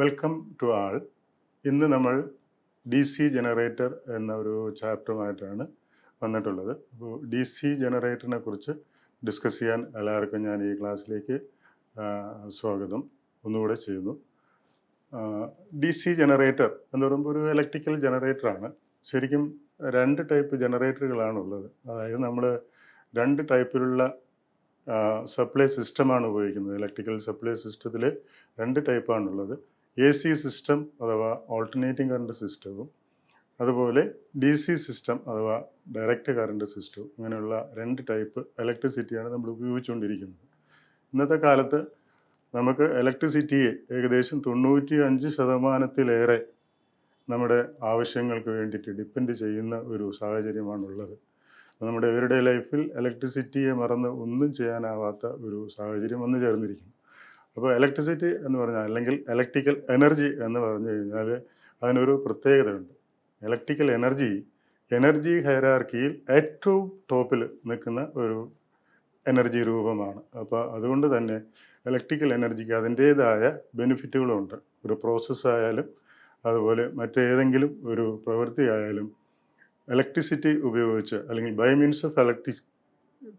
Welcome to ആൾ. ഇന്ന് നമ്മൾ D C generator എന്ന ഒരു ചാപ്റ്ററുമായിട്ടാണ് വന്നിട്ടുള്ളത്. അപ്പോൾ ഡി സി ജനറേറ്ററിനെ കുറിച്ച് ഡിസ്കസ് ചെയ്യാൻ എല്ലാവർക്കും ഞാൻ ഈ ക്ലാസ്സിലേക്ക് സ്വാഗതം ഒന്നുകൂടെ ചെയ്യുന്നു. ഡി സി ജനറേറ്റർ എന്ന് പറയുമ്പോൾ ഒരു ഇലക്ട്രിക്കൽ ജനറേറ്ററാണ്. ശരിക്കും രണ്ട് ടൈപ്പ് ജനറേറ്ററുകളാണുള്ളത്. അതായത് നമ്മൾ രണ്ട് ടൈപ്പിലുള്ള സപ്ലൈ സിസ്റ്റമാണ് ഉപയോഗിക്കുന്നത്. ഇലക്ട്രിക്കൽ സപ്ലൈ സിസ്റ്റത്തിൽ രണ്ട് ടൈപ്പാണുള്ളത്. എ സി സിസ്റ്റം അഥവാ ഓൾട്ടർനേറ്റിംഗ് കറണ്ട് സിസ്റ്റവും അതുപോലെ ഡി സി സിസ്റ്റം അഥവാ ഡയറക്റ്റ് കറണ്ട് സിസ്റ്റവും. അങ്ങനെയുള്ള രണ്ട് ടൈപ്പ് ഇലക്ട്രിസിറ്റിയാണ് നമ്മൾ ഉപയോഗിച്ചുകൊണ്ടിരിക്കുന്നത്. ഇന്നത്തെ കാലത്ത് നമുക്ക് ഇലക്ട്രിസിറ്റിയെ ഏകദേശം 95% നമ്മുടെ ആവശ്യങ്ങൾക്ക് വേണ്ടിയിട്ട് ഡിപ്പെൻഡ് ചെയ്യുന്ന ഒരു സാഹചര്യമാണുള്ളത്. നമ്മുടെ എവരിഡേ ലൈഫിൽ ഇലക്ട്രിസിറ്റിയെ മറന്ന് ഒന്നും ചെയ്യാനാവാത്ത ഒരു സാഹചര്യം വന്നു ചേർന്നിരിക്കുന്നു. അപ്പോൾ ഇലക്ട്രിസിറ്റി എന്ന് പറഞ്ഞാൽ, അല്ലെങ്കിൽ ഇലക്ട്രിക്കൽ എനർജി എന്ന് പറഞ്ഞു കഴിഞ്ഞാൽ അതിനൊരു പ്രത്യേകതയുണ്ട്. ഇലക്ട്രിക്കൽ എനർജി ഹൈറാർക്കിയിൽ ഏറ്റവും ടോപ്പിൽ നിൽക്കുന്ന ഒരു എനർജി രൂപമാണ്. അപ്പോൾ അതുകൊണ്ട് തന്നെ ഇലക്ട്രിക്കൽ എനർജിക്ക് അതിൻ്റേതായ ബെനിഫിറ്റുകളുണ്ട്. ഒരു പ്രോസസ്സായാലും അതുപോലെ മറ്റേതെങ്കിലും ഒരു പ്രവൃത്തി ആയാലും ഇലക്ട്രിസിറ്റി ഉപയോഗിച്ച് അല്ലെങ്കിൽ by means of electric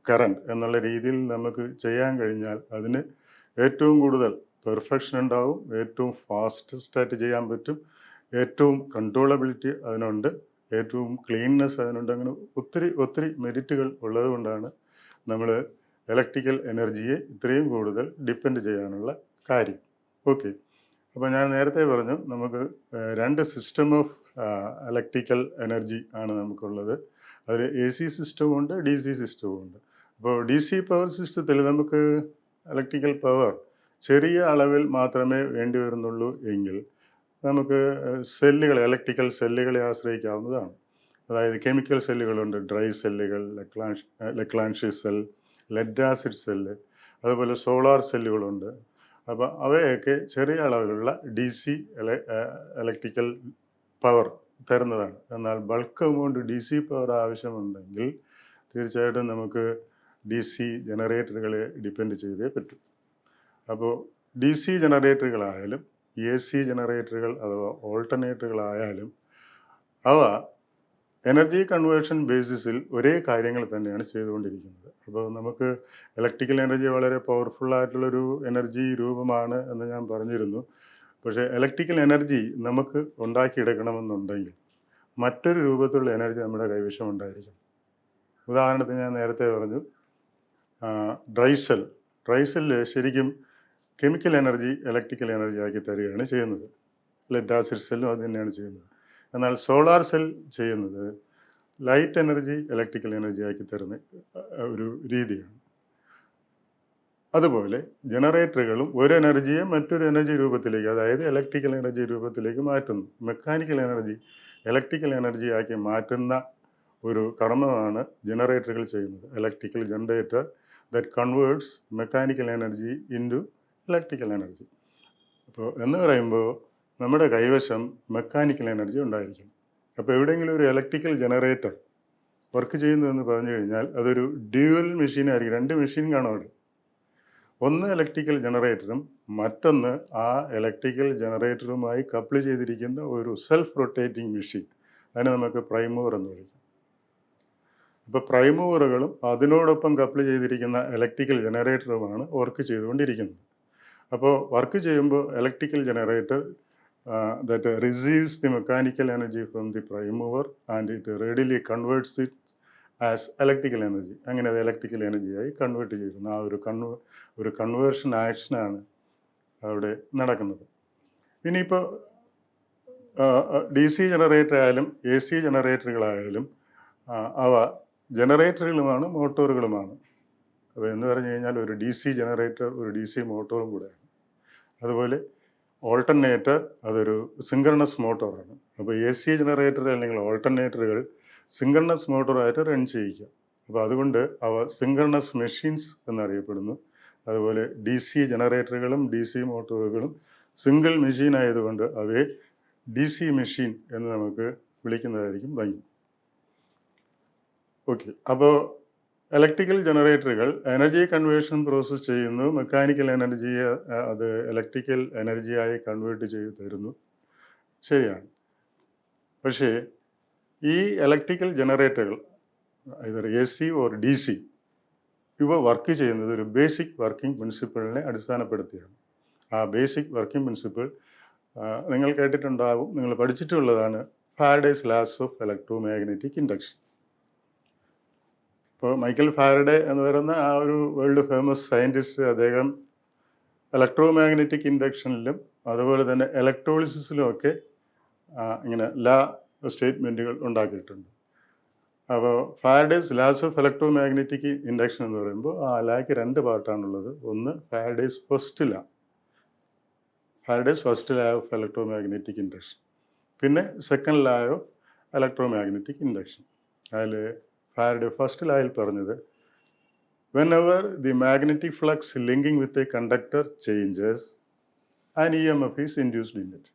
current എന്നുള്ള രീതിയിൽ നമുക്ക് ചെയ്യാൻ കഴിഞ്ഞാൽ അതിന് ഏറ്റവും കൂടുതൽ പെർഫെക്ഷൻ ഉണ്ടാവും, ഏറ്റവും ഫാസ്റ്റസ്റ്റായിട്ട് ചെയ്യാൻ പറ്റും, ഏറ്റവും കൺട്രോളബിലിറ്റി അതിനുണ്ട്, ഏറ്റവും ക്ലീൻനെസ് അതിനുണ്ട്. അങ്ങനെ ഒത്തിരി മെറിറ്റുകൾ ഉള്ളത് കൊണ്ടാണ് നമ്മൾ ഇലക്ട്രിക്കൽ എനർജിയെ ഇത്രയും കൂടുതൽ ഡിപ്പെൻഡ് ചെയ്യാനുള്ള കാര്യം. ഓക്കെ, അപ്പോൾ ഞാൻ നേരത്തെ പറഞ്ഞു നമുക്ക് രണ്ട് സിസ്റ്റം ഓഫ് ഇലക്ട്രിക്കൽ എനർജി ആണ് നമുക്കുള്ളത്. അതിൽ എ സി സിസ്റ്റവും ഉണ്ട്, ഡി സി സിസ്റ്റവും ഉണ്ട്. അപ്പോൾ ഡി സി പവർ സിസ്റ്റത്തിൽ നമുക്ക് ഇലക്ട്രിക്കൽ പവർ ചെറിയ അളവിൽ മാത്രമേ വേണ്ടി വരുന്നുള്ളൂ എങ്കിൽ നമുക്ക് ഇലക്ട്രിക്കൽ സെല്ലുകളെ ആശ്രയിക്കാവുന്നതാണ്. അതായത് കെമിക്കൽ സെല്ലുകളുണ്ട്, ഡ്രൈ സെല്ലുകൾ, ലെക്ലാൻഷി സെൽ, ലെഡ് ആസിഡ് സെല്ല്, അതുപോലെ സോളാർ സെല്ലുകളുണ്ട്. അപ്പോൾ അവയൊക്കെ ചെറിയ അളവിലുള്ള ഡി സി ഇലക്ട്രിക്കൽ പവർ തരുന്നതാണ്. എന്നാൽ bulk amount D C power ആവശ്യമുണ്ടെങ്കിൽ തീർച്ചയായിട്ടും നമുക്ക് ഡി സി ജനറേറ്ററുകളെ ഡിപ്പെൻഡ് ചെയ്തേ പറ്റും. അപ്പോൾ ഡി സി ജനറേറ്ററുകളായാലും എ സി ജനറേറ്ററുകൾ അഥവാ ഓൾട്ടർനേറ്ററുകളായാലും അവ എനർജി കൺവേർഷൻ ബേസിസിൽ ഒരേ കാര്യങ്ങൾ തന്നെയാണ് ചെയ്തുകൊണ്ടിരിക്കുന്നത്. അപ്പോൾ നമുക്ക് ഇലക്ട്രിക്കൽ എനർജി വളരെ പവർഫുള്ളായിട്ടുള്ളൊരു എനർജി രൂപമാണ് എന്ന് ഞാൻ പറഞ്ഞിരുന്നു. പക്ഷേ ഇലക്ട്രിക്കൽ എനർജി നമുക്ക് ഉണ്ടാക്കിയെടുക്കണമെന്നുണ്ടെങ്കിൽ മറ്റൊരു രൂപത്തിലുള്ള എനർജി നമ്മുടെ കൈവശം ഉണ്ടായിരിക്കും. ഉദാഹരണത്തിന് ഞാൻ നേരത്തെ പറഞ്ഞു ഡ്രൈ സെല്ല് ശരിക്കും കെമിക്കൽ എനർജി ഇലക്ട്രിക്കൽ എനർജി ആക്കി തരികയാണ് ചെയ്യുന്നത്. ലെഡ് ആസിഡ് സെല്ലും അത് തന്നെയാണ് ചെയ്യുന്നത്. എന്നാൽ സോളാർ സെൽ ചെയ്യുന്നത് ലൈറ്റ് എനർജി ഇലക്ട്രിക്കൽ എനർജി ആക്കി തരുന്ന ഒരു രീതിയാണ്. അതുപോലെ ജനറേറ്ററുകളും ഒരു എനർജിയെ മറ്റൊരു എനർജി രൂപത്തിലേക്ക്, അതായത് ഇലക്ട്രിക്കൽ എനർജി രൂപത്തിലേക്ക് മാറ്റുന്നു. മെക്കാനിക്കൽ എനർജി ഇലക്ട്രിക്കൽ എനർജി ആക്കി മാറ്റുന്ന ഒരു കർമ്മമാണ് ജനറേറ്ററുകൾ ചെയ്യുന്നത്. Electrical generator that converts mechanical energy into electrical energy. അപ്പോൾ എന്ന് പറയുമ്പോൾ നമ്മുടെ കൈവശം മെക്കാനിക്കൽ എനർജി ഉണ്ടായിരിക്കും. അപ്പോൾ എവിടെയെങ്കിലും ഒരു ഇലക്ട്രിക്കൽ ജനറേറ്റർ വർക്ക് ചെയ്യുന്നു എന്ന് പറഞ്ഞു കഴിഞ്ഞാൽ അതൊരു ഡ്യുവൽ മെഷീൻ ആയിരിക്കും. രണ്ട് മെഷീൻ കാണും അവിടെ. ഒന്ന് ഇലക്ട്രിക്കൽ ജനറേറ്ററും മറ്റൊന്ന് ആ ഇലക്ട്രിക്കൽ ജനറേറ്ററുമായി കപ്പിൾ ചെയ്തിരിക്കുന്ന ഒരു സെൽഫ് റൊട്ടേറ്റിംഗ് മെഷീൻ. അതിനെ നമുക്ക് പ്രൈം മൂവർ എന്ന് വിളിക്കും. ഇപ്പോൾ പ്രൈം മൂവറുകളും അതിനോടൊപ്പം കപ്പിൾ ചെയ്തിരിക്കുന്ന ഇലക്ട്രിക്കൽ ജനറേറ്ററുമാണ് വർക്ക് ചെയ്തുകൊണ്ടിരിക്കുന്നത്. അപ്പോൾ വർക്ക് ചെയ്യുമ്പോൾ electrical generator that receives the mechanical energy from the prime mover and it readily converts it as electrical energy. അങ്ങനെ അത് ഇലക്ട്രിക്കൽ എനർജിയായി കൺവേർട്ട് ചെയ്യുന്നു. ആ ഒരു കൺവേർഷൻ ആക്ഷനാണ് അവിടെ നടക്കുന്നത്. ഇനിയിപ്പോൾ ഡി സി ജനറേറ്റർ ആയാലും എ സി ജനറേറ്ററുകളായാലും അവ ജനറേറ്ററുകളുമാണ് മോട്ടോറുകളുമാണ്. അപ്പോൾ എന്ന് പറഞ്ഞു കഴിഞ്ഞാൽ ഒരു ഡി സി ജനറേറ്റർ ഒരു ഡി സി മോട്ടോറും കൂടെയാണ്. അതുപോലെ ഓൾട്ടർനേറ്റർ അതൊരു സിങ്ക്രണസ് മോട്ടോറാണ്. അപ്പോൾ എ സി ജനറേറ്റർ അല്ലെങ്കിൽ ഓൾട്ടർനേറ്ററുകൾ സിങ്ക്രണസ് മോട്ടോറായിട്ട് റൺ ചെയ്യിക്കുക. അപ്പോൾ അതുകൊണ്ട് അവ സിങ്ക്രണസ് മെഷീൻസ് എന്നറിയപ്പെടുന്നു. അതുപോലെ ഡി സി ജനറേറ്ററുകളും ഡി സി മോട്ടോറുകളും സിംഗിൾ മെഷീൻ ആയതുകൊണ്ട് അവയെ ഡി സി മെഷീൻ എന്ന് നമുക്ക് വിളിക്കുന്നതായിരിക്കും ഭംഗി. ഓക്കെ, അപ്പോൾ ഇലക്ട്രിക്കൽ ജനറേറ്ററുകൾ എനർജി കൺവേർഷൻ പ്രോസസ്സ് ചെയ്യുന്നു, മെക്കാനിക്കൽ എനർജിയെ അത് ഇലക്ട്രിക്കൽ എനർജിയായി കൺവേർട്ട് ചെയ്ത് തരുന്നു. ശരിയാണ്. പക്ഷേ ഈ ഇലക്ട്രിക്കൽ ജനറേറ്ററുകൾ either A C or D C ഇവ വർക്ക് ചെയ്യുന്നത് ഒരു ബേസിക് വർക്കിംഗ് പ്രിൻസിപ്പിളിനെ അടിസ്ഥാനപ്പെടുത്തിയാണ്. ആ ബേസിക് വർക്കിംഗ് പ്രിൻസിപ്പിൾ നിങ്ങൾ കേട്ടിട്ടുണ്ടാകും, നിങ്ങൾ പഠിച്ചിട്ടുള്ളതാണ് Faraday's laws of electromagnetic induction. ഇപ്പോൾ മൈക്കൽ ഫാരഡേ എന്ന് പറയുന്ന ആ ഒരു വേൾഡ് ഫേമസ് സയൻറ്റിസ്റ്റ്, അദ്ദേഹം ഇലക്ട്രോ മാഗ്നറ്റിക് ഇൻഡക്ഷനിലും അതുപോലെ തന്നെ ഇലക്ട്രോളിസിസിലും ഒക്കെ ഇങ്ങനെ ലാ സ്റ്റേറ്റ്മെൻറ്റുകൾ ഉണ്ടാക്കിയിട്ടുണ്ട്. അപ്പോൾ Faraday's laws of electromagnetic induction എന്ന് പറയുമ്പോൾ ആ ലായ്ക്ക് രണ്ട് പാർട്ടാണുള്ളത്. ഒന്ന് Faraday's first law, Faraday's first law of electromagnetic induction, പിന്നെ second law of electromagnetic induction. അതിൽ ഫാരഡേ ഫസ്റ്റ് ലായിൽ പറഞ്ഞത് whenever the magnetic flux linking with a conductor changes, an EMF is induced in it.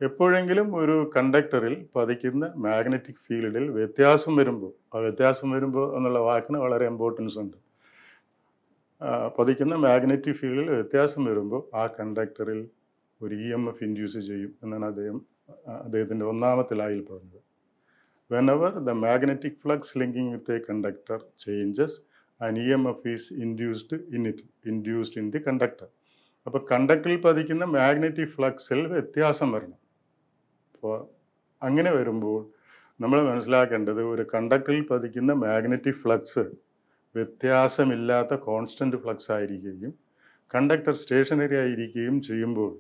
എപ്പോഴെങ്കിലും ഒരു കണ്ടക്ടറിൽ പതിക്കുന്ന magnetic ഫീൽഡിൽ വ്യത്യാസം വരുമ്പോൾ, ആ വ്യത്യാസം വരുമ്പോൾ എന്നുള്ള വാക്കിന് വളരെ ഇമ്പോർട്ടൻസ് ഉണ്ട്. പതിക്കുന്ന മാഗ്നറ്റിക് ഫീൽഡിൽ വ്യത്യാസം വരുമ്പോൾ ആ കണ്ടക്ടറിൽ ഒരു EMF ഇൻഡ്യൂസ് ചെയ്യും എന്നാണ് അദ്ദേഹത്തിൻ്റെ ഒന്നാമത്തെ ലായിൽ പറഞ്ഞത്. Whenever the magnetic flux linking with a conductor changes, an EMF is induced in the conductor. അപ്പോൾ കണ്ടക്ടറിൽ പതിക്കുന്ന മാഗ്നറ്റിക് ഫ്ലക്സിൽ വ്യത്യാസം വരണം. അപ്പോൾ അങ്ങനെ വരുമ്പോൾ നമ്മൾ മനസ്സിലാക്കേണ്ടത് ഒരു കണ്ടക്ടറിൽ പതിക്കുന്ന മാഗ്നറ്റിക് ഫ്ലക്സ് വ്യത്യാസമില്ലാത്ത കോൺസ്റ്റൻറ്റ് ഫ്ലക്സ് ആയിരിക്കുകയും കണ്ടക്ടർ സ്റ്റേഷനറി ആയിരിക്കുകയും ചെയ്യുമ്പോൾ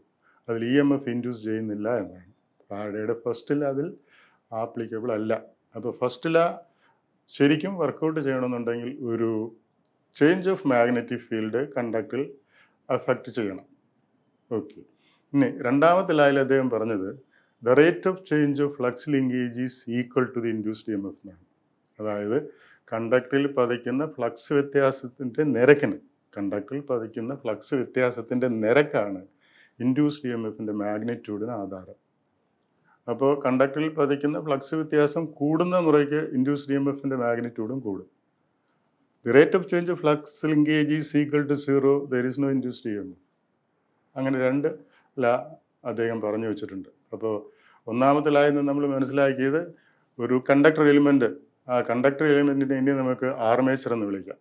അതിൽ EMF ഇൻഡ്യൂസ് ചെയ്യുന്നില്ല എന്നാണ്. ഫാരഡേയുടെ ഫസ്റ്റ് ലാ അതിൽ ആപ്ലിക്കബിൾ അല്ല. അപ്പോൾ ഫസ്റ്റ് ലാ ശരിക്കും വർക്കൗട്ട് ചെയ്യണമെന്നുണ്ടെങ്കിൽ ഒരു ചേഞ്ച് ഓഫ് മാഗ്നറ്റിക് ഫീൽഡ് കണ്ടക്ടറിൽ അഫക്റ്റ് ചെയ്യണം. ഓക്കെ. ഇനി രണ്ടാമത്തെ ലായിൽ അദ്ദേഹം പറഞ്ഞത് the rate of change of flux linkage is equal to the induced EMF എന്നാണ്. അതായത് കണ്ടക്ടറിൽ പതിക്കുന്ന ഫ്ലക്സ് വ്യത്യാസത്തിൻ്റെ നിരക്കാണ് ഇൻഡ്യൂസ്ഡ് EMFൻ്റെ മാഗ്നിറ്റ്യൂഡിന് ആധാരം. അപ്പോൾ കണ്ടക്ടറിൽ പതിക്കുന്ന ഫ്ലക്സ് വ്യത്യാസം കൂടുന്ന മുറയ്ക്ക് ഇൻഡ്യൂസ്ഡ് EMFൻ്റെ മാഗ്നിറ്റ്യൂഡും കൂടും. The rate of change of flux linkage is equal to 0, there is no induced EMF. അങ്ങനെ രണ്ട് ലാ അദ്ദേഹം പറഞ്ഞു വെച്ചിട്ടുണ്ട്. അപ്പോൾ ഒന്നാമത്തെ ലായിൽ നിന്ന് നമ്മൾ മനസ്സിലാക്കിയത് ഒരു കണ്ടക്ടർ എലിമെൻറ്റ്, ആ കണ്ടക്ടർ എലിമെൻറ്റിനെ ഇനി നമുക്ക് ആർമേച്ചർ എന്ന് വിളിക്കാം.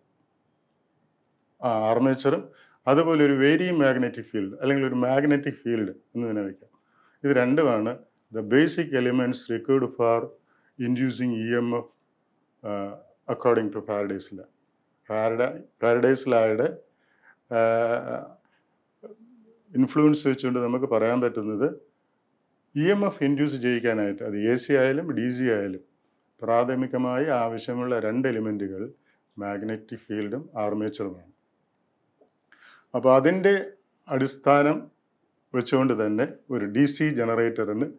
ആ ആർമേച്ചറും അതുപോലെ ഒരു വേരിയിങ് മാഗ്നറ്റിക് ഫീൽഡ് അല്ലെങ്കിൽ ഒരു മാഗ്നറ്റിക് ഫീൽഡ് എന്ന് തന്നെ വയ്ക്കാം. ഇത് രണ്ടുമാണ് the basic elements required for inducing EMF according to Faraday's law. Faraday's lawയുടെ ഇൻഫ്ലുവൻസ് വെച്ചുകൊണ്ട് നമുക്ക് പറയാൻ പറ്റുന്നത് EMF ഇൻഡ്യൂസ് ചെയ്യിക്കാനായിട്ട് അത് AC ആയാലും DC ആയാലും പ്രാഥമികമായി ആവശ്യമുള്ള രണ്ട് എലിമെൻറ്റുകൾ മാഗ്നറ്റിക് ഫീൽഡും ആർമേച്ചറുമാണ്. അപ്പോൾ അതിൻ്റെ അടിസ്ഥാനം വെച്ചുകൊണ്ട് തന്നെ ഒരു DC ജനറേറ്ററിന്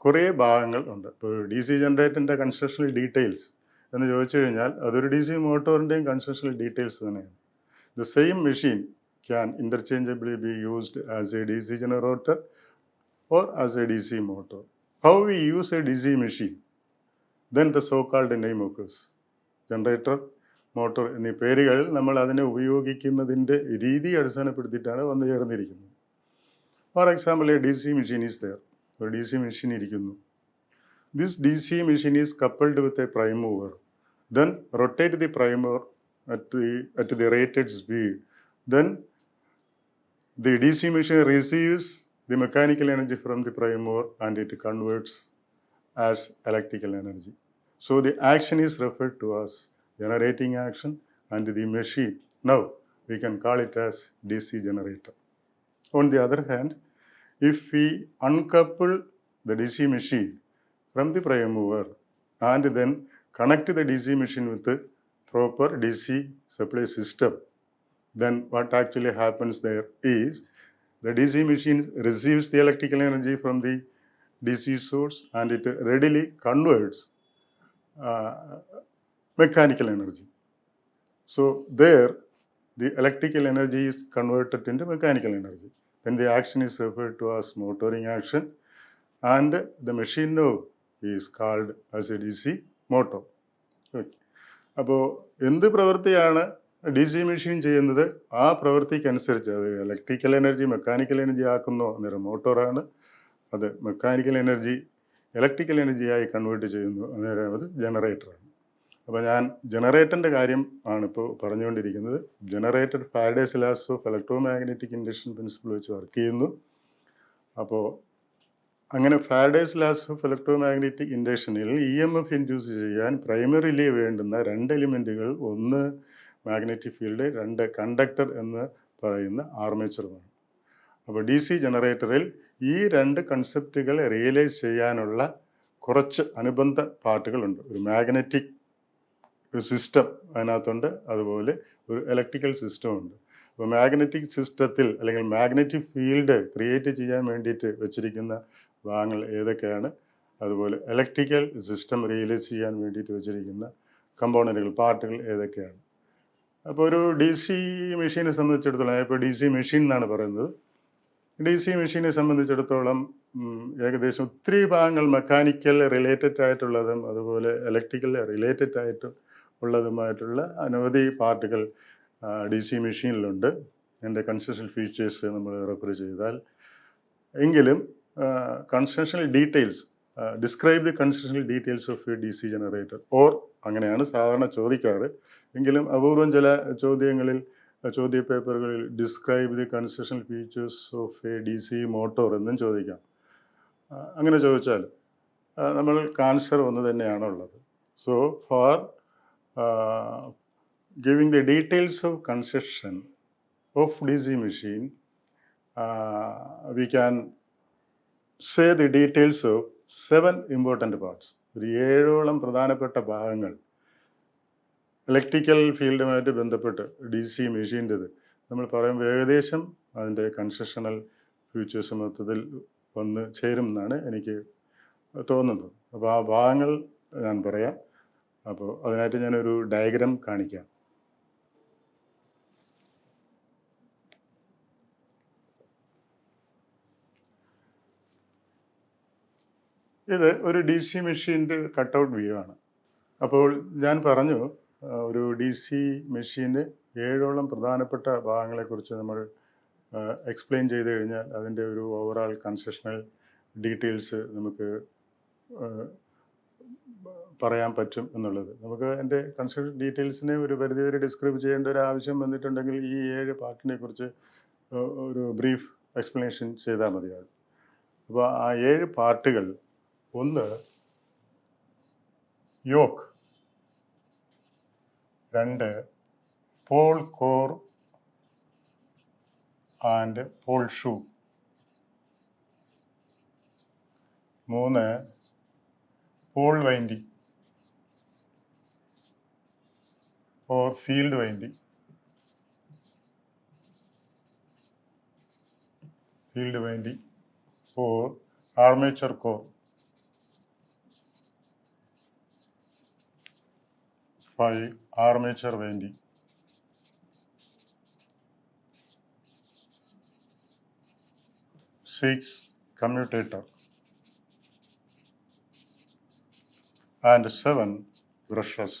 കുറേ ഭാഗങ്ങൾ ഉണ്ട്. ഇപ്പോൾ DC ജനറേറ്ററിൻ്റെ കൺസ്ട്രക്ഷണൽ ഡീറ്റെയിൽസ് എന്ന് ചോദിച്ചു കഴിഞ്ഞാൽ അതൊരു DC മോട്ടോറിൻ്റെയും കൺസ്ട്രക്ഷണൽ ഡീറ്റെയിൽസ് തന്നെയാണ്. The same machine can interchangeably be used as a DC generator or as a DC motor. How we use a DC machine, then the so called name occurs. Generator, motor എന്നീ പേരുകൾ നമ്മൾ അതിനെ ഉപയോഗിക്കുന്നതിൻ്റെ രീതി അടിസ്ഥാനപ്പെടുത്തിയിട്ടാണ് വന്നു ചേർന്നിരിക്കുന്നത്. For example, a DC machine is there. ഒരു DC മെഷീൻ ഇരിക്കുന്നു. This DC machine is coupled with a prime mover. Then rotate the prime mover at the rated speed. Then the DC machine receives the mechanical energy from the prime mover and it converts as electrical energy. So the action is referred to as generating action, and the machine, now we can call it as DC generator. On the other hand, if we uncouple the DC machine from the prime mover and then connect the DC machine with the proper DC supply system, then what actually happens there is the DC machine receives the electrical energy from the DC source and it readily converts mechanical energy. So there the electrical energy is converted into mechanical energy. Then the action is referred to as motoring action, and the machine now is called as a DC motor. Okay. അപ്പോൾ എന്ത് പ്രവൃത്തിയാണ് D C machine ചെയ്യുന്നത്, ആ പ്രവൃത്തിക്കനുസരിച്ച് അത് electrical energy mechanical energy ആക്കുന്നോ അന്നേരം മോട്ടോറാണ്, അത് mechanical energy electrical എനർജിയായി convert ചെയ്യുന്നു അന്നേരം അത് ജനറേറ്ററാണ്. അപ്പോൾ ഞാൻ ജനറേറ്ററിൻ്റെ കാര്യം ആണിപ്പോൾ പറഞ്ഞുകൊണ്ടിരിക്കുന്നത്. Generator Faraday's laws of electromagnetic induction principle വെച്ച് വർക്ക് ചെയ്യുന്നു. അപ്പോൾ അങ്ങനെ Faraday's laws of electromagnetic ഇൻഡക്ഷനിൽ EMF ഇൻഡ്യൂസ് ചെയ്യാൻ പ്രൈമറിലി വേണ്ടുന്ന രണ്ട് എലിമെൻറ്റുകൾ, ഒന്ന് മാഗ്നറ്റിക് ഫീൽഡ്, രണ്ട് കണ്ടക്ടർ എന്ന് പറയുന്ന ആർമേച്ചറുമാണ്. അപ്പോൾ ഡി സി ജനറേറ്ററിൽ ഈ രണ്ട് കൺസെപ്റ്റുകൾ റിയലൈസ് ചെയ്യാനുള്ള കുറച്ച് അനുബന്ധ പാർട്ടുകളുണ്ട്. ഒരു മാഗ്നറ്റിക് സിസ്റ്റം അതിനകത്തുണ്ട്, അതുപോലെ ഒരു ഇലക്ട്രിക്കൽ സിസ്റ്റം ഉണ്ട്. അപ്പോൾ മാഗ്നറ്റിക് സിസ്റ്റത്തിൽ അല്ലെങ്കിൽ മാഗ്നറ്റിക് ഫീൽഡ് ക്രിയേറ്റ് ചെയ്യാൻ വേണ്ടിയിട്ട് വെച്ചിരിക്കുന്ന ഭാഗങ്ങൾ ഏതൊക്കെയാണ്, അതുപോലെ ഇലക്ട്രിക്കൽ സിസ്റ്റം റിയലൈസ് ചെയ്യാൻ വേണ്ടിയിട്ട് വെച്ചിരിക്കുന്ന കമ്പോണൻറ്റുകൾ, പാർട്ടുകൾ ഏതൊക്കെയാണ്. അപ്പോൾ ഒരു ഡി സി മെഷീനെ സംബന്ധിച്ചിടത്തോളം, ഇപ്പോൾ ഡി സി മെഷീൻ എന്നാണ് പറയുന്നത്. ഡി സി മെഷീനെ സംബന്ധിച്ചിടത്തോളം ഏകദേശം ഒത്തിരി ഭാഗങ്ങൾ മെക്കാനിക്കൽ റിലേറ്റഡ് ആയിട്ടുള്ളതും അതുപോലെ ഇലക്ട്രിക്കൽ റിലേറ്റഡ് ആയിട്ട് ഉള്ളതുമായിട്ടുള്ള അനവധി പാർട്ടുകൾ ഡി സി മെഷീനിലുണ്ട്. എൻ്റെ കൺസ്ട്രക്ഷൻ ഫീച്ചേഴ്സ് നമ്മൾ റെഫർ ചെയ്താൽ, എങ്കിലും constructional details, describe the constructional details of a D C generator or അങ്ങനെയാണ് സാധാരണ ചോദിക്കാറ്. എങ്കിലും അപൂർവം ചില ചോദ്യ പേപ്പറുകളിൽ describe the constructional features of a D C motor എന്നും ചോദിക്കാം. അങ്ങനെ ചോദിച്ചാൽ നമ്മൾക്ക് ആൻസർ ഒന്ന് തന്നെയാണുള്ളത്. So for giving the details of construction of DC machine, we can say the details of 7 important parts. ഒരു 7ഓളം പ്രധാനപ്പെട്ട ഭാഗങ്ങൾ ഇലക്ട്രിക്കൽ ഫീൽഡുമായിട്ട് ബന്ധപ്പെട്ട് ഡി സി മെഷീൻ്റെത് നമ്മൾ പറയുമ്പോൾ ഏകദേശം അതിൻ്റെ കൺസ്ട്രക്ഷണൽ ഫീച്ചേഴ്സ് മൊത്തത്തിൽ വന്ന് ചേരും എന്നാണ് എനിക്ക് തോന്നുന്നത്. അപ്പോൾ ആ ഭാഗങ്ങൾ ഞാൻ പറയാം. അപ്പോൾ അതിനായിട്ട് ഞാനൊരു ഡയഗ്രാം കാണിക്കാം. ഇത് ഒരു ഡി സി മെഷീൻ്റെ കട്ടൗട്ട് വ്യൂ ആണ്. അപ്പോൾ ഞാൻ പറഞ്ഞു, ഒരു ഡി സി മെഷീന് 7ഓളം പ്രധാനപ്പെട്ട ഭാഗങ്ങളെക്കുറിച്ച് നമ്മൾ എക്സ്പ്ലെയിൻ ചെയ്ത് കഴിഞ്ഞാൽ അതിൻ്റെ ഒരു ഓവറാൾ കൺസ്ട്രക്ഷണൽ ഡീറ്റെയിൽസ് നമുക്ക് പറയാൻ പറ്റും എന്നുള്ളത്. നമുക്ക് എൻ്റെ കൺസ്ട്രക്ഷൻ ഡീറ്റെയിൽസിനെ ഒരു പരിധിവരെ ഡിസ്ക്രൈബ് ചെയ്യേണ്ട ഒരു ആവശ്യം വന്നിട്ടുണ്ടെങ്കിൽ ഈ 7 പാർട്ടിനെ കുറിച്ച് ഒരു ബ്രീഫ് എക്സ്പ്ലനേഷൻ ചെയ്താൽ മതിയാകും. അപ്പോൾ ആ 7 പാർട്ടുകൾ, ഒന്ന് yoke, 2 pole core and pole shoe, 3 pole winding or field winding, 4 armature core, 5 armature winding, 6 commutator, and 7 brushes.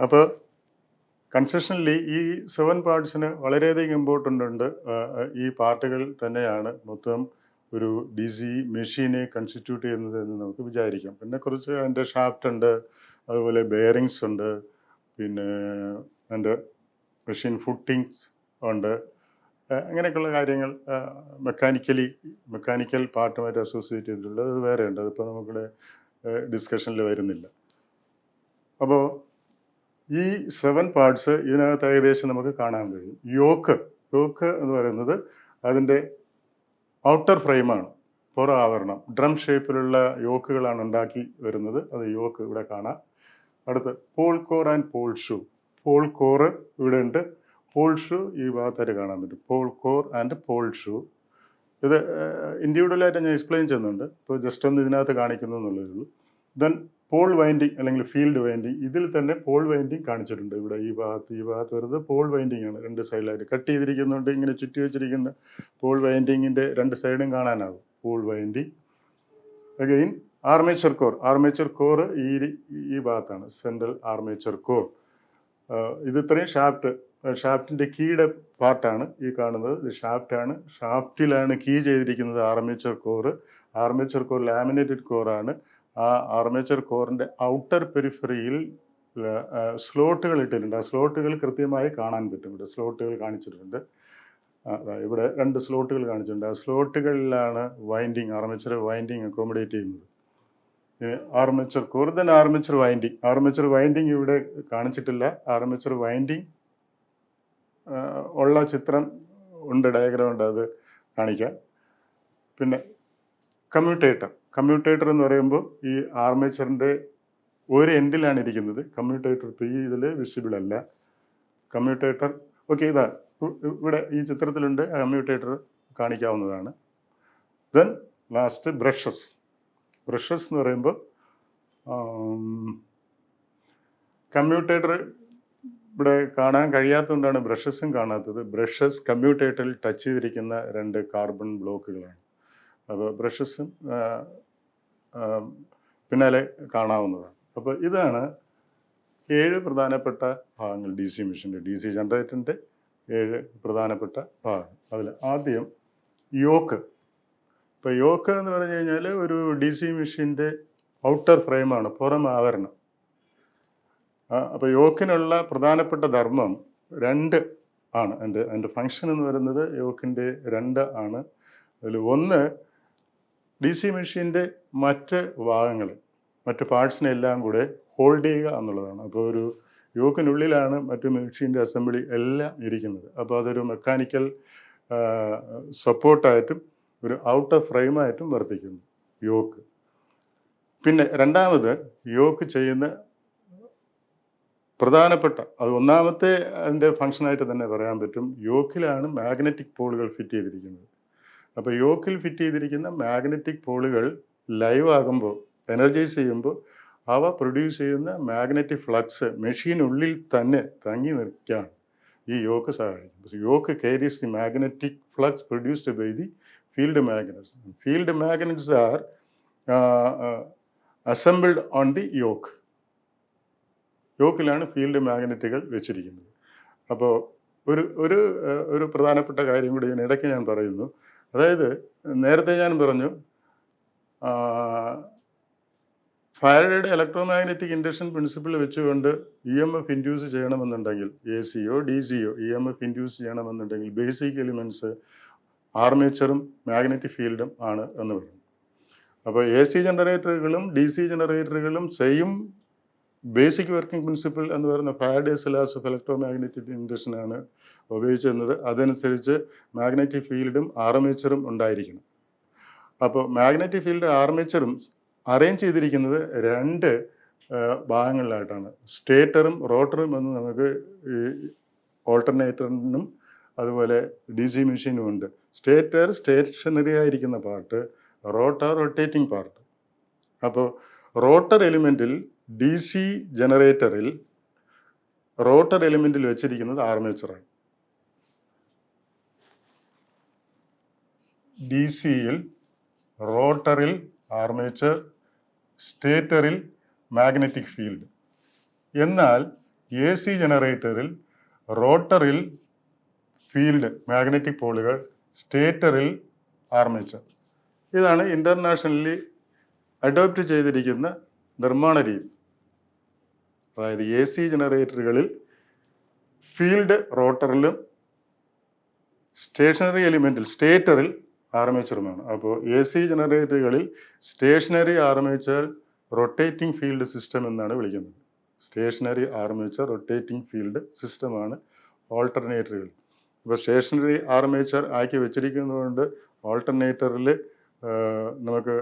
അപ്പോൾ കൺസ്ട്രക്ഷനിൽ ഈ 7 പാർട്സിന് വളരെയധികം ഇമ്പോർട്ടൻ്റ് ഉണ്ട്. ഈ പാർട്ടുകൾ തന്നെയാണ് മൊത്തം ഒരു ഡി സി മെഷീനെ കൺസ്റ്റിറ്റ്യൂട്ട് ചെയ്യുന്നത് എന്ന് നമുക്ക് വിചാരിക്കാം. പിന്നെ കുറച്ച് അതിൻ്റെ ഷാഫ്റ്റ് ഉണ്ട്, അതുപോലെ ബെയറിങ്സ് ഉണ്ട്, പിന്നെ അതിൻ്റെ മെഷീൻ ഫുട്ടിങ്സ് ഉണ്ട്, അങ്ങനെയൊക്കെയുള്ള കാര്യങ്ങൾ മെക്കാനിക്കൽ പാർട്ടുമായിട്ട് അസോസിയേറ്റ് ചെയ്തിട്ടുള്ളത് അത് വേറെ ഉണ്ട്. അതിപ്പോൾ നമുക്കിവിടെ ഡിസ്കഷനിൽ വരുന്നില്ല. അപ്പോൾ ഈ 7 പാർട്സ് ഇതിനകത്ത് ഏകദേശം നമുക്ക് കാണാൻ കഴിയും. യോക്ക് എന്ന് പറയുന്നത് അതിൻ്റെ ഔട്ടർ ഫ്രെയിമാണ്, പുറ ആവരണം. ഡ്രം ഷേപ്പിലുള്ള യോക്കുകളാണ് ഉണ്ടാക്കി വരുന്നത്. അത് യോക്ക് ഇവിടെ കാണാം. അടുത്ത് pole core and pole shoe. Pole core ഇവിടെ ഉണ്ട്, പോൾ ഷൂ ഈ ഭാഗത്തായിട്ട് കാണാൻ പറ്റും. Pole core and pole shoe ഇത് ഇൻഡിവിജ്വലായിട്ട് ഞാൻ എക്സ്പ്ലെയിൻ ചെയ്യുന്നുണ്ട്. ഇപ്പോൾ ജസ്റ്റ് ഒന്ന് ഇതിനകത്ത് കാണിക്കുന്നു എന്നുള്ളതേ ഉള്ളൂ. ദെൻ പോൾ വൈൻഡിങ് അല്ലെങ്കിൽ ഫീൽഡ് വൈൻഡിങ്, ഇതിൽ തന്നെ പോൾ വൈൻഡിങ് കാണിച്ചിട്ടുണ്ട്. ഇവിടെ ഈ ഭാഗത്ത് വരുന്നത് പോൾ വൈൻഡിങ് ആണ്. 2 സൈഡിലായിട്ട് കട്ട് ചെയ്തിരിക്കുന്നുണ്ട്. ഇങ്ങനെ ചുറ്റി വെച്ചിരിക്കുന്ന പോൾ വൈൻഡിങ്ങിൻ്റെ 2 സൈഡും കാണാനാകും. Pole winding again armature core ഈ ഭാഗത്താണ് സെൻട്രൽ ആർമേച്ചർ കോർ. ഇത് ഇത്രയും ഷാഫ്റ്റിൻ്റെ കീയുടെ പാർട്ടാണ് ഈ കാണുന്നത്. ഇത് ഷാഫ്റ്റാണ്. ഷാഫ്റ്റിലാണ് കീ ചെയ്തിരിക്കുന്നത് ആർമേച്ചർ കോർ ലാമിനേറ്റഡ് കോറാണ്. ആ ആർമേച്ചർ കോറിൻ്റെ ഔട്ടർ പെരിഫറിയിൽ സ്ലോട്ടുകൾ ഇട്ടിട്ടുണ്ട്. ആ സ്ലോട്ടുകൾ കൃത്യമായി കാണാൻ പറ്റും. ഇവിടെ സ്ലോട്ടുകൾ കാണിച്ചിട്ടുണ്ട്. ഇവിടെ 2 സ്ലോട്ടുകൾ കാണിച്ചിട്ടുണ്ട്. ആ സ്ലോട്ടുകളിലാണ് ആർമേച്ചർ വൈൻഡിങ് അക്കോമഡേറ്റ് ചെയ്യുന്നത്. ആർമേച്ചർ കോർ തന്നെ ആർമേച്ചർ വൈൻഡിങ് ഇവിടെ കാണിച്ചിട്ടില്ല. ആർമേച്ചർ വൈൻഡിങ് ഉള്ള ചിത്രം ഉണ്ട്, ഡയഗ്രാം ഉണ്ട്, അത് കാണിക്കാം. പിന്നെ കമ്മ്യൂട്ടേറ്റർ എന്ന് പറയുമ്പോൾ ഈ ആർമേച്ചറിൻ്റെ ഒരു എൻഡിലാണ് ഇരിക്കുന്നത്. കമ്മ്യൂട്ടേറ്റർ ഇതിൽ വിസിബിൾ അല്ല. കമ്മ്യൂട്ടേറ്റർ ഓക്കെ, ഇതാ ഇവിടെ ഈ ചിത്രത്തിലുണ്ട്. കമ്മ്യൂട്ടേറ്റർ കാണിക്കാവുന്നതാണ്. ദെൻ ലാസ്റ്റ് ബ്രഷസ് എന്ന് പറയുമ്പോൾ കമ്മ്യൂട്ടേറ്റർ ഇവിടെ കാണാൻ കഴിയാത്തതുകൊണ്ടാണ് ബ്രഷസും കാണാത്തത്. കമ്മ്യൂട്ടേറ്ററിൽ ടച്ച് ചെയ്തിരിക്കുന്ന 2 കാർബൺ ബ്ലോക്കുകളാണ്. അപ്പോൾ ബ്രഷസും പിന്നാലെ കാണാവുന്നതാണ്. അപ്പോൾ ഇതാണ് 7 പ്രധാനപ്പെട്ട ഭാഗങ്ങൾ DC ജനറേറ്ററിൻ്റെ 7 പ്രധാനപ്പെട്ട ഭാഗം. അതിൽ ആദ്യം യോക്ക്. ഇപ്പോൾ യോക്ക് എന്ന് പറഞ്ഞു കഴിഞ്ഞാൽ ഒരു DC മെഷീൻ്റെ ഔട്ടർ ഫ്രെയിമാണ്, പുറം ആവരണം. അപ്പോൾ യോക്കിനുള്ള പ്രധാനപ്പെട്ട ധർമ്മം 2 ആണ്. അതിൻ്റെ ഫങ്ഷൻ എന്ന് പറയുന്നത് യോക്കിൻ്റെ 2 ആണ്. അതിൽ ഒന്ന് DC മെഷീൻ്റെ മറ്റ് ഭാഗങ്ങൾ, മറ്റ് പാർട്സിനെ എല്ലാം കൂടെ ഹോൾഡ് ചെയ്യുക എന്നുള്ളതാണ്. അപ്പോൾ ഒരു യോക്കിനുള്ളിലാണ് മറ്റു മെഷീൻ്റെ അസംബ്ലി എല്ലാം ഇരിക്കുന്നത്. അപ്പോൾ അതൊരു മെക്കാനിക്കൽ സപ്പോർട്ടായിട്ടും ഒരു ഔട്ടർ ഫ്രെയിമായിട്ടും വർത്തിക്കുന്നു യോക്ക്. പിന്നെ രണ്ടാമത് യോക്ക് ചെയ്യുന്ന പ്രധാനപ്പെട്ട, അത് ഒന്നാമത്തെ അതിൻ്റെ ഫങ്ഷനായിട്ട് തന്നെ പറയാൻ പറ്റും, യോക്കിലാണ് മാഗ്നറ്റിക് പോളുകൾ ഫിറ്റ് ചെയ്തിരിക്കുന്നത്. അപ്പോൾ യോക്കിൽ ഫിറ്റ് ചെയ്തിരിക്കുന്ന മാഗ്നറ്റിക് പോളുകൾ ലൈവ് ആകുമ്പോൾ, എനർജൈസ് ചെയ്യുമ്പോൾ അവ പ്രൊഡ്യൂസ് ചെയ്യുന്ന മാഗ്നറ്റിക് ഫ്ലക്സ് മെഷീനുള്ളിൽ തന്നെ തങ്ങി നിൽക്കാൻ ഈ യോക്ക് സഹായിക്കും. Yoke carries the magnetic flux produced by the field magnets. Field magnets are assembled on the yoke. യോക്കിലാണ് ഫീൽഡ് മാഗ്നറ്റുകൾ വെച്ചിരിക്കുന്നത്. അപ്പോൾ ഒരു പ്രധാനപ്പെട്ട കാര്യം കൂടി ഇടയ്ക്ക് ഞാൻ പറയുന്നു. അതായത് നേരത്തെ ഞാൻ പറഞ്ഞു, ഫാരഡേയുടെ ഇലക്ട്രോമാഗ്നറ്റിക് ഇൻഡക്ഷൻ പ്രിൻസിപ്പിൾ വെച്ചുകൊണ്ട് EMF ഇൻഡ്യൂസ് ചെയ്യണമെന്നുണ്ടെങ്കിൽ, ACയോ DCയോ EMF ഇൻഡ്യൂസ് ചെയ്യണമെന്നുണ്ടെങ്കിൽ ബേസിക് എലിമെൻറ്റ്സ് ആർമേച്ചറും മാഗ്നറ്റിക് ഫീൽഡും ആണ് എന്ന് പറയും. അപ്പോൾ AC ജനറേറ്ററുകളും DC ജനറേറ്ററുകളും സെയിം ബേസിക് വർക്കിംഗ് പ്രിൻസിപ്പിൾ എന്ന് പറയുന്ന ഫാരഡേസ് ലാസ് ഓഫ് ഇലക്ട്രോമാഗ്നറ്റിക് ഇൻഡക്ഷനാണ് ഉപയോഗിച്ചിരുന്നത്. അതനുസരിച്ച് മാഗ്നറ്റിക് ഫീൽഡും ആർമേച്ചറും ഉണ്ടായിരിക്കണം. അപ്പോൾ മാഗ്നറ്റിക് ഫീൽഡ് ആർമേച്ചറും അറേഞ്ച് ചെയ്തിരിക്കുന്നത് 2 ഭാഗങ്ങളിലായിട്ടാണ്. സ്റ്റേറ്ററും റോട്ടറും എന്ന് നമുക്ക് ഈ ഓൾട്ടർനേറ്ററിനും അതുപോലെ DC മെഷീനും ഉണ്ട്. സ്റ്റേറ്റർ സ്റ്റേഷനറി ആയിരിക്കുന്ന പാർട്ട്, റോട്ടർ റൊട്ടേറ്റിംഗ് പാർട്ട്. അപ്പോൾ റോട്ടർ എലിമെൻറ്റിൽ DC ജനറേറ്ററിൽ റോട്ടർ എലിമെൻറ്റിൽ വെച്ചിരിക്കുന്നത് ആർമേച്ചറാണ്. DCയിൽ റോട്ടറിൽ ആർമേച്ചർ, സ്റ്റേറ്ററിൽ മാഗ്നറ്റിക് ഫീൽഡ്. എന്നാൽ AC ജനറേറ്ററിൽ റോട്ടറിൽ ഫീൽഡ് മാഗ്നറ്റിക് പോളുകൾ, സ്റ്റേറ്ററിൽ ആർമേച്ചർ. ഇതാണ് ഇൻ്റർനാഷണലി അഡോപ്റ്റ് ചെയ്തിരിക്കുന്ന നിർമ്മാണ രീതി. അതായത് AC ജനറേറ്ററുകളിൽ ഫീൽഡ് റോട്ടറിലും സ്റ്റേഷനറി എലിമെൻറ്റിൽ സ്റ്റേറ്ററിൽ ആർമേച്ചറുമാണ്. അപ്പോൾ AC ജനറേറ്ററുകളിൽ stationary armature rotating field system എന്നാണ് വിളിക്കുന്നത്. സ്റ്റേഷനറി ആർമേച്ചർ റൊട്ടേറ്റിംഗ് ഫീൽഡ് സിസ്റ്റമാണ് ഓൾട്ടർനേറ്ററുകൾ. ഇപ്പോൾ സ്റ്റേഷനറി ആർമേച്ചർ ആക്കി വെച്ചിരിക്കുന്നതുകൊണ്ട് ഓൾട്ടർനേറ്ററിൽ നമുക്ക്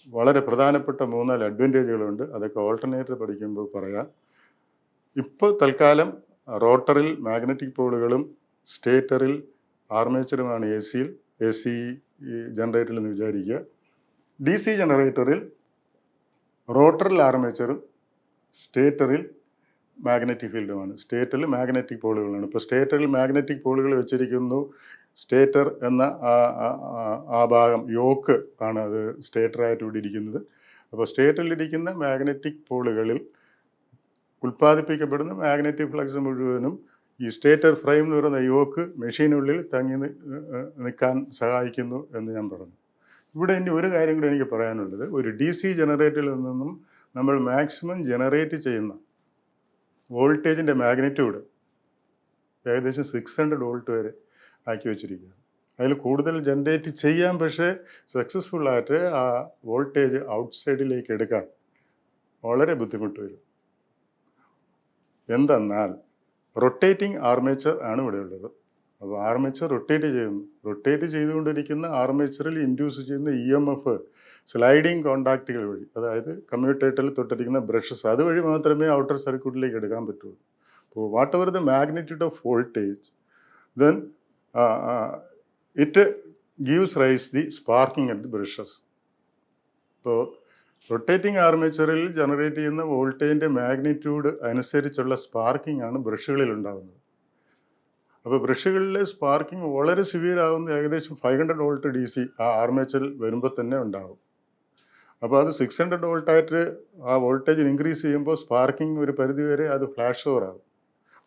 വളരെ പ്രധാനപ്പെട്ട 3-4 അഡ്വാൻറ്റേജുകളുണ്ട്. അതൊക്കെ ഓൾട്ടർനേറ്റർ പഠിക്കുമ്പോൾ പറയാം. ഇപ്പോൾ തൽക്കാലം റോട്ടറിൽ മാഗ്നറ്റിക് പോളുകളും സ്റ്റേറ്ററിൽ ആർമേച്ചറുമാണ് AC ജനറേറ്ററിൽ എന്ന് വിചാരിക്കുക. DC ജനറേറ്ററിൽ റോട്ടറിൽ ആർമേച്ചറും സ്റ്റേറ്ററിൽ മാഗ്നറ്റിക് ഫീൽഡുമാണ്. സ്റ്റേറ്ററിൽ മാഗ്നറ്റിക് പോളുകളാണ്. ഇപ്പോൾ സ്റ്റേറ്ററിൽ മാഗ്നറ്റിക് പോളുകൾ വെച്ചിരിക്കുന്നു. സ്റ്റേറ്റർ എന്ന ആ ഭാഗം യോക്ക് ആണ് അത് സ്റ്റേറ്ററായിട്ട് ഇവിടെ ഇരിക്കുന്നത്. അപ്പോൾ സ്റ്റേറ്ററിലിരിക്കുന്ന മാഗ്നറ്റിക് പോളുകളിൽ ഉൽപ്പാദിപ്പിക്കപ്പെടുന്ന മാഗ്നറ്റിക് ഫ്ലക്സ് മുഴുവനും ഈ സ്റ്റേറ്റർ ഫ്രെയിം എന്ന് പറയുന്ന യോക്ക് മെഷീനുള്ളിൽ തങ്ങി നിൽക്കാൻ സഹായിക്കുന്നു എന്ന് ഞാൻ പറഞ്ഞു. ഇവിടെ ഇനി ഒരു കാര്യം കൂടി എനിക്ക് പറയാനുള്ളത്, ഒരു DC ജനറേറ്ററിൽ നിന്നും നമ്മൾ മാക്സിമം ജനറേറ്റ് ചെയ്യുന്ന വോൾട്ടേജിൻ്റെ മാഗ്നിറ്റ്യൂഡ് ഏകദേശം 600 വോൾട്ട് വരെ ആക്കി വെച്ചിരിക്കുകയാണ്. അതിൽ കൂടുതൽ ജനറേറ്റ് ചെയ്യാം, പക്ഷേ സക്സസ്ഫുള്ളായിട്ട് ആ വോൾട്ടേജ് ഔട്ട്സൈഡിലേക്ക് എടുക്കാൻ വളരെ ബുദ്ധിമുട്ട് വരും. എന്തെന്നാൽ റൊട്ടേറ്റിംഗ് ആർമേച്ചർ ആണ് ഇവിടെ ഉള്ളത്. അപ്പോൾ ആർമേച്ചർ റൊട്ടേറ്റ് ചെയ്തുകൊണ്ടിരിക്കുന്ന ആർമേച്ചറിൽ ഇൻഡ്യൂസ് ചെയ്യുന്ന EMF സ്ലൈഡിങ് കോണ്ടാക്റ്റുകൾ വഴി, അതായത് കമ്മ്യൂട്ടേറ്ററിൽ തൊട്ടിരിക്കുന്ന ബ്രഷസ് അതുവഴി മാത്രമേ ഔട്ടർ സർക്യൂട്ടിലേക്ക് എടുക്കാൻ പറ്റുള്ളൂ. അപ്പോൾ what ever the magnitude of voltage, then it gives rice the sparking at the brushes. ഇപ്പോൾ റൊട്ടേറ്റിംഗ് ആർമേച്ചറിൽ ജനറേറ്റ് ചെയ്യുന്ന വോൾട്ടേജിൻ്റെ മാഗ്നിറ്റ്യൂഡ് അനുസരിച്ചുള്ള സ്പാർക്കിംഗ് ആണ് ബ്രഷുകളിൽ ഉണ്ടാകുന്നത്. അപ്പോൾ ബ്രഷുകളിലെ സ്പാർക്കിംഗ് വളരെ സിവിയർ ആകുന്ന ഏകദേശം 500 വോൾട്ട് DC ആ ആർമേച്ചറിൽ വരുമ്പോൾ തന്നെ ഉണ്ടാകും. അപ്പോൾ അത് 600 വോൾട്ടായിട്ട് ആ വോൾട്ടേജ് ഇൻക്രീസ് ചെയ്യുമ്പോൾ സ്പാർക്കിംഗ് ഒരു പരിധി വരെ അത് ഫ്ലാഷ് ഓവർ ആകും.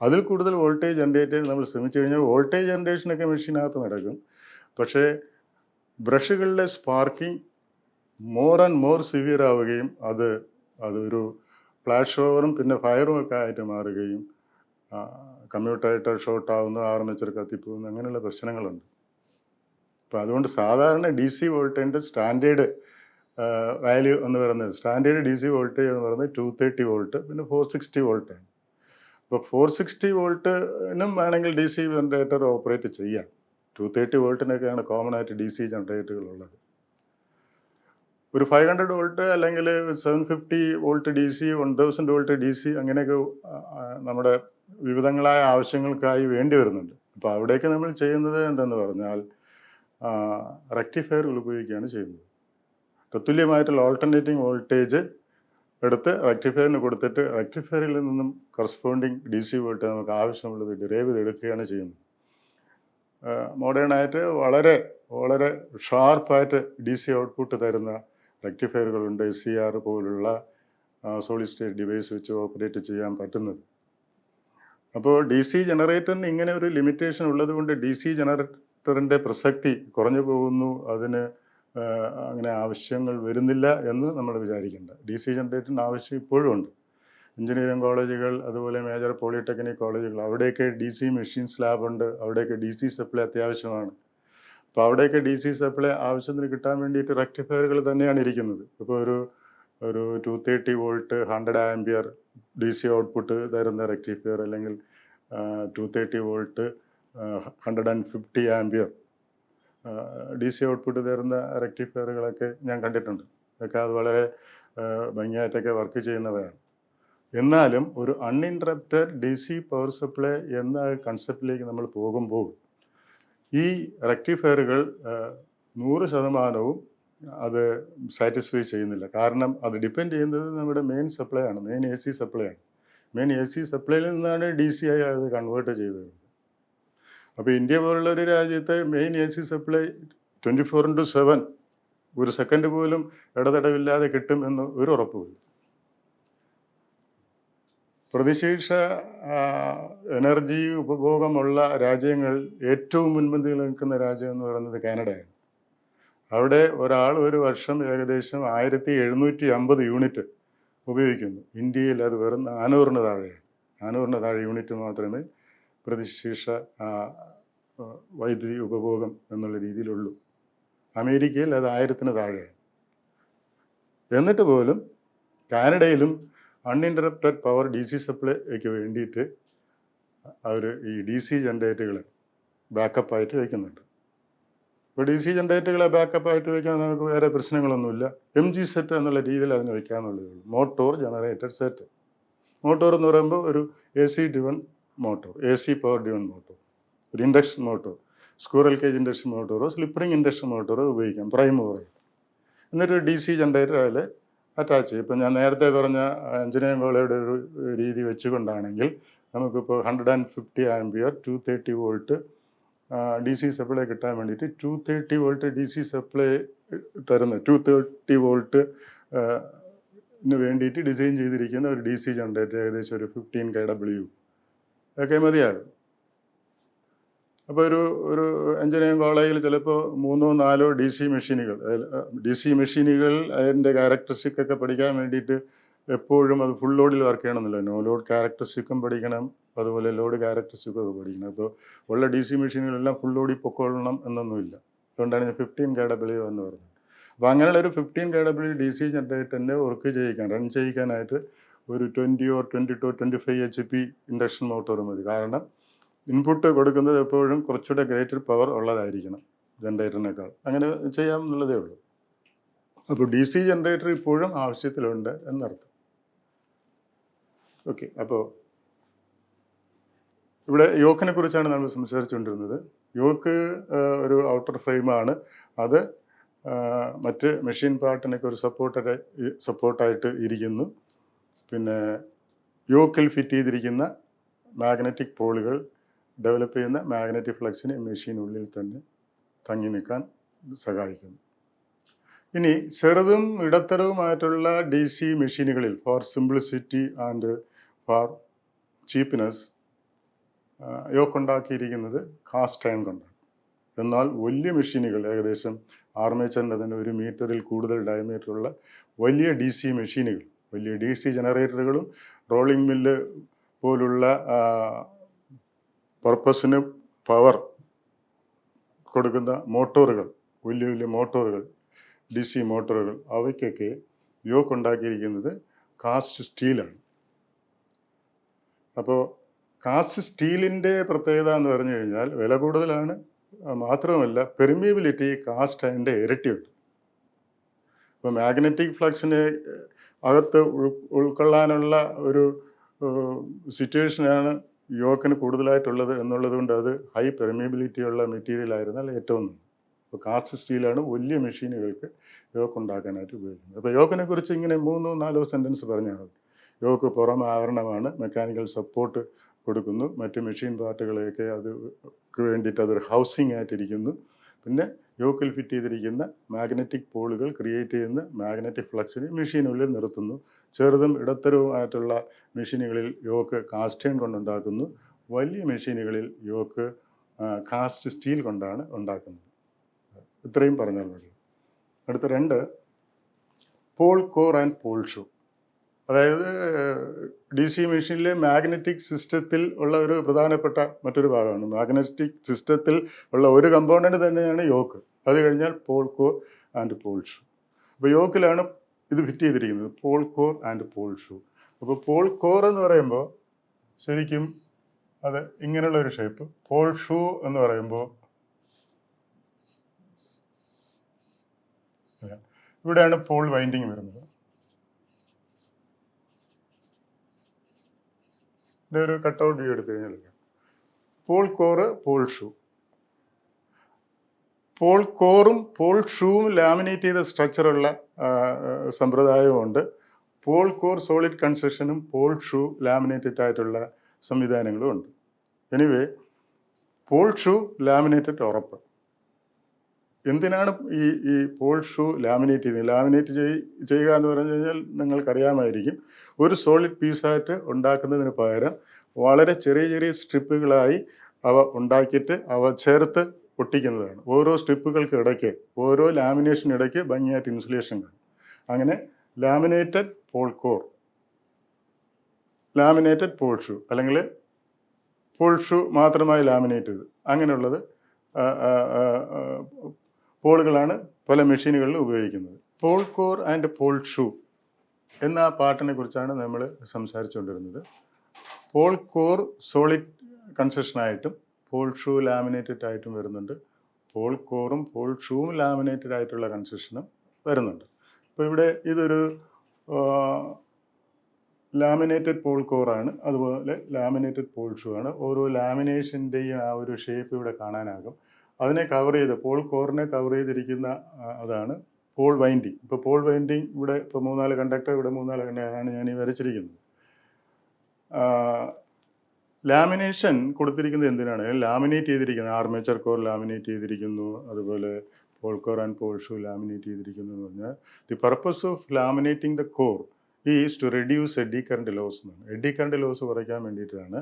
അതിൽ കൂടുതൽ വോൾട്ടേജ് ജനറേറ്റ് ചെയ്യാൻ നമ്മൾ ശ്രമിച്ചു കഴിഞ്ഞാൽ വോൾട്ടേജ് ജനറേഷനൊക്കെ മെഷീനകത്ത് നടക്കും, പക്ഷേ ബ്രഷുകളിലെ sparking more and more severe ആവുകയും അതൊരു ഫ്ലാഷ് ഓവറും പിന്നെ ഫയറും ഒക്കെ ആയിട്ട് മാറുകയും കമ്മ്യൂട്ടേറ്റർ ഷോർട്ട് ആവുന്ന, ആർമേച്ചർ കത്തിപ്പോകുന്നു, അങ്ങനെയുള്ള പ്രശ്നങ്ങളുണ്ട്. അപ്പോൾ അതുകൊണ്ട് സാധാരണ DC വോൾട്ടേജിൻ്റെ സ്റ്റാൻഡേർഡ് വാല്യൂ എന്ന് പറയുന്നത്, സ്റ്റാൻഡേർഡ് DC വോൾട്ടേജ് എന്ന് പറയുന്നത് 230 വോൾട്ട് പിന്നെ 460 വോൾട്ടാണ്. അപ്പോൾ 460 വോൾട്ടിനും വേണമെങ്കിൽ DC ജനറേറ്റർ ഓപ്പറേറ്റ് ചെയ്യാം. 230 വോൾട്ടിനൊക്കെയാണ് കോമൺ ആയിട്ട് DC ജനറേറ്ററുകളുള്ളത്. ഒരു 500 വോൾട്ട് അല്ലെങ്കിൽ 750 വോൾട്ട് DC, 1000 വോൾട്ട് DC അങ്ങനെയൊക്കെ നമ്മുടെ വിവിധങ്ങളായ ആവശ്യങ്ങൾക്കായി വേണ്ടി വരുന്നുണ്ട്. അപ്പോൾ അവിടേക്ക് നമ്മൾ ചെയ്യുന്നത് എന്തെന്ന് പറഞ്ഞാൽ റെക്ടിഫയറുകൾ ഉപയോഗിക്കുകയാണ് ചെയ്യുന്നത്. തത്തുല്യമായിട്ടുള്ള ഓൾട്ടർനേറ്റിംഗ് വോൾട്ടേജ് എടുത്ത് റെക്ടിഫയറിന് കൊടുത്തിട്ട് റെക്ടിഫയറിൽ നിന്നും കറസ്പോണ്ടിങ് DC വോൾട്ടേജ് നമുക്ക് ആവശ്യമുള്ളത് ഡിറൈവ് ചെയ്തെടുക്കുകയാണ് ചെയ്യുന്നത്. മോഡേണായിട്ട് വളരെ വളരെ ഷാർപ്പായിട്ട് DC ഔട്ട്പുട്ട് തരുന്ന റെക്ടിഫയറുകളുണ്ട്, SCR പോലുള്ള സോളിഡ് സ്റ്റേറ്റ് ഡിവൈസ് വെച്ച് ഓപ്പറേറ്റ് ചെയ്യാൻ പറ്റുന്നത്. അപ്പോൾ DC ജനറേറ്ററിന് ഇങ്ങനെ ഒരു ലിമിറ്റേഷൻ ഉള്ളത് കൊണ്ട് DC ജനറേറ്ററിൻ്റെ പ്രസക്തി കുറഞ്ഞു പോകുന്നു, അതിന് അങ്ങനെ ആവശ്യങ്ങൾ വരുന്നില്ല എന്ന് നമ്മൾ വിചാരിക്കേണ്ട. DC ജനറേറ്ററിന് ആവശ്യം ഇപ്പോഴും ഉണ്ട്. എഞ്ചിനീയറിംഗ് കോളേജുകൾ, അതുപോലെ മേജർ പോളിടെക്നിക് കോളേജുകൾ, അവിടെയൊക്കെ DC മെഷീൻസ് ലാബുണ്ട്, അവിടെയൊക്കെ DC സപ്ലൈ അത്യാവശ്യമാണ്. അപ്പോൾ അവിടെയൊക്കെ DC സപ്ലൈ ആവശ്യത്തിന് കിട്ടാൻ വേണ്ടിയിട്ട് റെക്ടിഫയറുകൾ തന്നെയാണ് ഇരിക്കുന്നത്. ഇപ്പോൾ ഒരു 230 വോൾട്ട് 100 ആംപിയർ DC ഔട്ട്പുട്ട് തരുന്ന റെക്ടിഫയർ, അല്ലെങ്കിൽ 230 വോൾട്ട് 150 ആംപിയർ DC ഔട്ട്പുട്ട് തരുന്ന റെക്ടിഫയറുകളൊക്കെ ഞാൻ കണ്ടിട്ടുണ്ട്. അതൊക്കെ അത് വളരെ ഭംഗിയായിട്ടൊക്കെ വർക്ക് ചെയ്യുന്നവയാണ്. എന്നാലും ഒരു അൺഇൻറ്ററപ്റ്റഡ് DC പവർ സപ്ലൈ എന്ന കൺസെപ്റ്റിലേക്ക് നമ്മൾ പോകുമ്പോൾ ഈ റെക്ടിഫയറുകൾ 100% അത് സാറ്റിസ്ഫൈ ചെയ്യുന്നില്ല. കാരണം അത് ഡിപ്പെൻഡ് ചെയ്യുന്നത് നമ്മുടെ മെയിൻ സപ്ലൈ ആണ്, മെയിൻ AC സപ്ലൈ ആണ്. മെയിൻ AC സപ്ലൈയിൽ നിന്നാണ് DC ആയി അത് കൺവേർട്ട് ചെയ്തത്. അപ്പോൾ ഇന്ത്യ പോലുള്ള ഒരു രാജ്യത്തെ മെയിൻ AC സപ്ലൈ 24/7 ഒരു സെക്കൻഡ് പോലും ഇടതടവില്ലാതെ കിട്ടും എന്ന് ഒരു ഉറപ്പുമില്ല. പ്രതിശീർഷ എനർജി ഉപഭോഗമുള്ള രാജ്യങ്ങൾ ഏറ്റവും മുൻപന്തിയിൽ നിൽക്കുന്ന രാജ്യം എന്ന് പറയുന്നത് കാനഡയാണ്. അവിടെ ഒരാൾ ഒരു വർഷം ഏകദേശം 1750 യൂണിറ്റ് ഉപയോഗിക്കുന്നു. ഇന്ത്യയിൽ അത് വെറും 400-ന് താഴെയാണ്. 400-ന് താഴെ യൂണിറ്റ് മാത്രമേ പ്രതിശീർഷ വൈദ്യുതി ഉപഭോഗം എന്നുള്ള രീതിയിലുള്ളൂ. അമേരിക്കയിൽ അത് 1000-ന് താഴെയാണ്. എന്നിട്ട് പോലും കാനഡയിലും അൺഇൻറ്ററപ്റ്റഡ് പവർ DC സപ്ലൈക്ക് വേണ്ടിയിട്ട് അവർ ഈ DC ജനറേറ്ററുകളെ ബാക്കപ്പായിട്ട് വയ്ക്കുന്നുണ്ട്. ഇപ്പോൾ DC ജനറേറ്ററുകളെ ബാക്കപ്പായിട്ട് വയ്ക്കാൻ നമുക്ക് വേറെ പ്രശ്നങ്ങളൊന്നുമില്ല. MG സെറ്റ് എന്നുള്ള രീതിയിൽ അതിന് വയ്ക്കാമെന്നുള്ളതേ ഉള്ളൂ. Motor generator set. മോട്ടോർ എന്ന് പറയുമ്പോൾ ഒരു AC driven motor, AC power driven motor, ഒരു induction motor, squirrel cage induction മോട്ടോറോ സ്ലിപ്പറിംഗ് ഇൻഡക്ഷൻ മോട്ടോറോ ഉപയോഗിക്കാം, പ്രൈം പറയും. എന്നിട്ട് DC ജനറേറ്റർ അതിൽ അറ്റാച്ച് ചെയ്യും. ഇപ്പം ഞാൻ നേരത്തെ പറഞ്ഞ എഞ്ചിനീയറിംഗ് കോളേജുടെ ഒരു രീതി വെച്ചുകൊണ്ടാണെങ്കിൽ നമുക്കിപ്പോൾ 150 ആംപിയർ 230 വോൾട്ട് DC സപ്ലൈ കിട്ടാൻ വേണ്ടിയിട്ട് 230 വോൾട്ട് DC സപ്ലൈ തരുന്ന 230 വോൾട്ട് വേണ്ടിയിട്ട് ഡിസൈൻ ചെയ്തിരിക്കുന്ന ഒരു DC ജനറേറ്റർ ഏകദേശം ഒരു 15 kW ഒക്കെ മതിയാകും. അപ്പോൾ ഒരു എഞ്ചിനീയറിംഗ് കോളേജിൽ ചിലപ്പോൾ 3-4 DC മെഷീനുകൾ അതിൻ്റെ ക്യാരക്ടറിസ്റ്റിക് ഒക്കെ പഠിക്കാൻ വേണ്ടിയിട്ട് എപ്പോഴും അത് ഫുൾ ലോഡിൽ വർക്ക് ചെയ്യണമെന്നില്ല. നോ ലോഡ് ക്യാരക്ടറിസ്റ്റിക്കും പഠിക്കണം, അതുപോലെ ലോഡ് ക്യാരക്ടറിസ്റ്റിക്കും ഒക്കെ പഠിക്കണം. അപ്പോൾ ഉള്ള DC മെഷീനുകളെല്ലാം ഫുൾ ലോഡിൽ പൊക്കോളണം എന്നൊന്നുമില്ല. അതുകൊണ്ടാണ് ഞാൻ 15 kW എന്ന് പറഞ്ഞത്. അപ്പോൾ അങ്ങനെയുള്ള ഒരു 15 kW DC ജനറേറ്ററിനെ റൺ ചെയ്യിക്കാനായിട്ട് ഒരു 20 or 22 or 25 HP induction motor മതി. കാരണം ഇൻപുട്ട് കൊടുക്കുന്നത് എപ്പോഴും കുറച്ചുകൂടെ ഗ്രേറ്റർ പവർ ഉള്ളതായിരിക്കണം ജനറേറ്ററിനേക്കാൾ. അങ്ങനെ ചെയ്യാമെന്നുള്ളതേ ഉള്ളൂ. അപ്പോൾ DC ജനറേറ്റർ ഇപ്പോഴും ആവശ്യത്തിലുണ്ട് എന്നർത്ഥം. ഓക്കെ, അപ്പോൾ ഇവിടെ യോക്കിനെ കുറിച്ചാണ് നമ്മൾ സംസാരിച്ചുകൊണ്ടിരുന്നത്. യോക്ക് ഒരു ഔട്ടർ ഫ്രെയിമാണ്. അത് മറ്റ് മെഷീൻ പാർട്ടിനൊക്കെ ഒരു സപ്പോർട്ടായിട്ട് ഇരിക്കുന്നു. പിന്നെ യോക്കിൽ ഫിറ്റ് ചെയ്തിരിക്കുന്ന മാഗ്നറ്റിക് പോളുകൾ ഡെവലപ്പ് ചെയ്യുന്ന മാഗ്നറ്റിക് ഫ്ലക്സിന് മെഷീനുള്ളിൽ തന്നെ തങ്ങി നിൽക്കാൻ സഹായിക്കുന്നു. ഇനി ചെറുതും ഇടത്തരവുമായിട്ടുള്ള DC മെഷീനുകളിൽ for simplicity and for cheapness യോക്കുണ്ടാക്കിയിരിക്കുന്നത് കാസ്റ്റ് അയൺ കൊണ്ടാണ്. എന്നാൽ വലിയ മെഷീനുകൾ ഏകദേശം ആർമേച്ചറിൻ്റെ തന്നെ 1 മീറ്ററിൽ കൂടുതൽ ഡയമീറ്ററുള്ള വലിയ DC മെഷീനുകൾ, വലിയ DC ജനറേറ്ററുകളും റോളിംഗ് മില്ല് പോലുള്ള പർപ്പസിന് പവർ കൊടുക്കുന്ന മോട്ടോറുകൾ, വലിയ വലിയ മോട്ടോറുകൾ, DC മോട്ടോറുകൾ, അവയ്ക്കൊക്കെ യോക്ക് ഉണ്ടാക്കിയിരിക്കുന്നത് കാസ്റ്റ് സ്റ്റീലാണ്. അപ്പോൾ കാസ്റ്റ് സ്റ്റീലിൻ്റെ പ്രത്യേകത എന്ന് പറഞ്ഞു കഴിഞ്ഞാൽ വില കൂടുതലാണ്, മാത്രമല്ല പെർമിയബിലിറ്റി കാസ്റ്റ് അയണിൻ്റെ ഇരട്ടിയുണ്ട്. ഇപ്പോൾ മാഗ്നറ്റിക് ഫ്ലക്സിനെ അകത്ത് ഉൾക്കൊള്ളാനുള്ള ഒരു സിറ്റുവേഷനാണ് യോക്കിന് കൂടുതലായിട്ടുള്ളത് എന്നുള്ളത് കൊണ്ട് അത് ഹൈ പെർമിയബിലിറ്റി ഉള്ള മെറ്റീരിയൽ ആയിരുന്നാൽ ഏറ്റവും നല്ലത്. അപ്പോൾ കാസ്റ്റ് സ്റ്റീലാണ് വലിയ മെഷീനുകൾക്ക് യോക്ക് ഉണ്ടാക്കാനായിട്ട് ഉപയോഗിക്കുന്നത്. അപ്പോൾ യോക്കിനെ കുറിച്ച് ഇങ്ങനെ 3-4 സെൻറ്റൻസ് പറഞ്ഞാൽ മതി. യോക്ക് പുറം ആവരണമാണ്, മെക്കാനിക്കൽ സപ്പോർട്ട് കൊടുക്കുന്നു, മറ്റ് മെഷീൻ പാർട്ടുകളെയൊക്കെ അതിന് വേണ്ടിയിട്ട് അതൊരു ഹൗസിംഗ് ആയിട്ടിരിക്കുന്നു. പിന്നെ യോക്കിൽ ഫിറ്റ് ചെയ്തിരിക്കുന്ന മാഗ്നറ്റിക് പോളുകൾ ക്രിയേറ്റ് ചെയ്യുന്ന മാഗ്നറ്റിക് ഫ്ലക്സിനെ മെഷീനുള്ളിൽ നിർത്തുന്നു. ചെറുതും ഇടത്തരവുമായിട്ടുള്ള മെഷീനുകളിൽ യോക്ക് കാസ്റ്റ് അയൺ കൊണ്ടുണ്ടാക്കുന്നു. വലിയ മെഷീനുകളിൽ യോക്ക് കാസ്റ്റ് സ്റ്റീൽ കൊണ്ടാണ് ഉണ്ടാക്കുന്നത്. ഇത്രയും പറഞ്ഞാൽ മതി. അടുത്ത 2 pole core and pole shoe. അതായത് DC മെഷീനിലെ മാഗ്നറ്റിക് സിസ്റ്റത്തിൽ ഉള്ള ഒരു പ്രധാനപ്പെട്ട മറ്റൊരു ഭാഗമാണ്. മാഗ്നറ്റിക് സിസ്റ്റത്തിൽ ഉള്ള ഒരു കമ്പോണൻറ്റ് തന്നെയാണ് യോക്ക്. അത് കഴിഞ്ഞാൽ pole core and pole shoe. അപ്പോൾ യോക്കിലാണ് ഇത് ഫിറ്റ് ചെയ്തിരിക്കുന്നത്, pole core and pole shoe. അപ്പോൾ പോൾ കോർ എന്ന് പറയുമ്പോൾ ശരിക്കും അത് ഇങ്ങനെയുള്ള ഒരു ഷേപ്പ്. പോൾ ഷൂ എന്ന് പറയുമ്പോൾ ഇവിടെയാണ് പോൾ വൈൻഡിങ് വരുന്നത്. ഒരു കട്ടൗട്ട് വ്യൂ എടുത്തു കഴിഞ്ഞാൽ pole core, pole shoe. Pole കോറും പോൾ ഷൂവും ലാമിനേറ്റ് ചെയ്ത സ്ട്രക്ചറുള്ള സമ്പ്രദായമുണ്ട്. പോൾ കോർ സോളിഡ് കൺസ്ട്രക്ഷനും പോൾ ഷൂ ലാമിനേറ്റഡ് ആയിട്ടുള്ള സംവിധാനങ്ങളും ഉണ്ട്. എനിവേ പോൾ ഷൂ ലാമിനേറ്റഡ് ഉറപ്പ്. എന്തിനാണ് ഈ പോൾ ഷൂ ലാമിനേറ്റ് ചെയ്യുന്നത്? ലാമിനേറ്റ് ചെയ്യുക എന്ന് പറഞ്ഞു കഴിഞ്ഞാൽ നിങ്ങൾക്കറിയാമായിരിക്കും, ഒരു സോളിഡ് പീസായിട്ട് ഉണ്ടാക്കുന്നതിന് പകരം വളരെ ചെറിയ ചെറിയ സ്ട്രിപ്പുകളായി അവ ഉണ്ടാക്കിയിട്ട് അവ ചേർത്ത് ഒട്ടിക്കുന്നതാണ്. ഓരോ സ്ട്രിപ്പുകൾക്ക് ഇടയ്ക്ക്, ഓരോ ലാമിനേഷനിടയ്ക്ക് ഭംഗിയായിട്ട് ഇൻസുലേഷൻ കാണും. അങ്ങനെ laminated pole core, laminated pole shoe, അല്ലെങ്കിൽ പോൾ ഷൂ മാത്രമായി ലാമിനേറ്റ് ചെയ്ത്, അങ്ങനെയുള്ളത് പോളുകളാണ് പല മെഷീനുകളിൽ ഉപയോഗിക്കുന്നത്. Pole core and pole shoe എന്ന ആ പാർട്ടിനെ കുറിച്ചാണ് നമ്മൾ സംസാരിച്ചുകൊണ്ടിരുന്നത്. പോൾ കോർ സോളിഡ് കൺസ്ട്രക്ഷനായിട്ടും പോൾ ഷൂ ലാമിനേറ്റഡ് ആയിട്ടും വരുന്നുണ്ട്. പോൾ കോറും പോൾ ഷൂവും ലാമിനേറ്റഡ് ആയിട്ടുള്ള കൺസ്ട്രക്ഷനും വരുന്നുണ്ട്. അപ്പോൾ ഇവിടെ ഇതൊരു ലാമിനേറ്റഡ് പോൾ കോറാണ്, അതുപോലെ ലാമിനേറ്റഡ് പോൾ ഷൂ ആണ്. ഓരോ ലാമിനേഷൻ്റെയും ആ ഒരു ഷേപ്പ് ഇവിടെ കാണാനാകും. അതിനെ കവർ ചെയ്ത്, പോൾ കോറിനെ കവർ ചെയ്തിരിക്കുന്ന അതാണ് പോൾ വൈൻഡിങ്. ഇപ്പോൾ പോൾ വൈൻഡിങ് ഇവിടെ ഇപ്പോൾ 3-4 കണ്ടക്ടർ, ഇവിടെ 3-4 കണ്ടക്ടർ, അതാണ് ഞാൻ ഈ വരച്ചിരിക്കുന്നത്. ലാമിനേഷൻ കൊടുത്തിരിക്കുന്നത് എന്തിനാണ്? ലാമിനേറ്റ് ചെയ്തിരിക്കുന്നത്, ആർമേച്ചർ കോർ ലാമിനേറ്റ് ചെയ്തിരിക്കുന്നു, അതുപോലെ pole core and pole shoe laminate ചെയ്തിരിക്കുന്നു എന്ന് പറഞ്ഞാൽ the purpose of laminating the core is to reduce eddy current loss എന്നാണ്. എഡി കറണ്ട് ലോസ് കുറയ്ക്കാൻ വേണ്ടിയിട്ടാണ്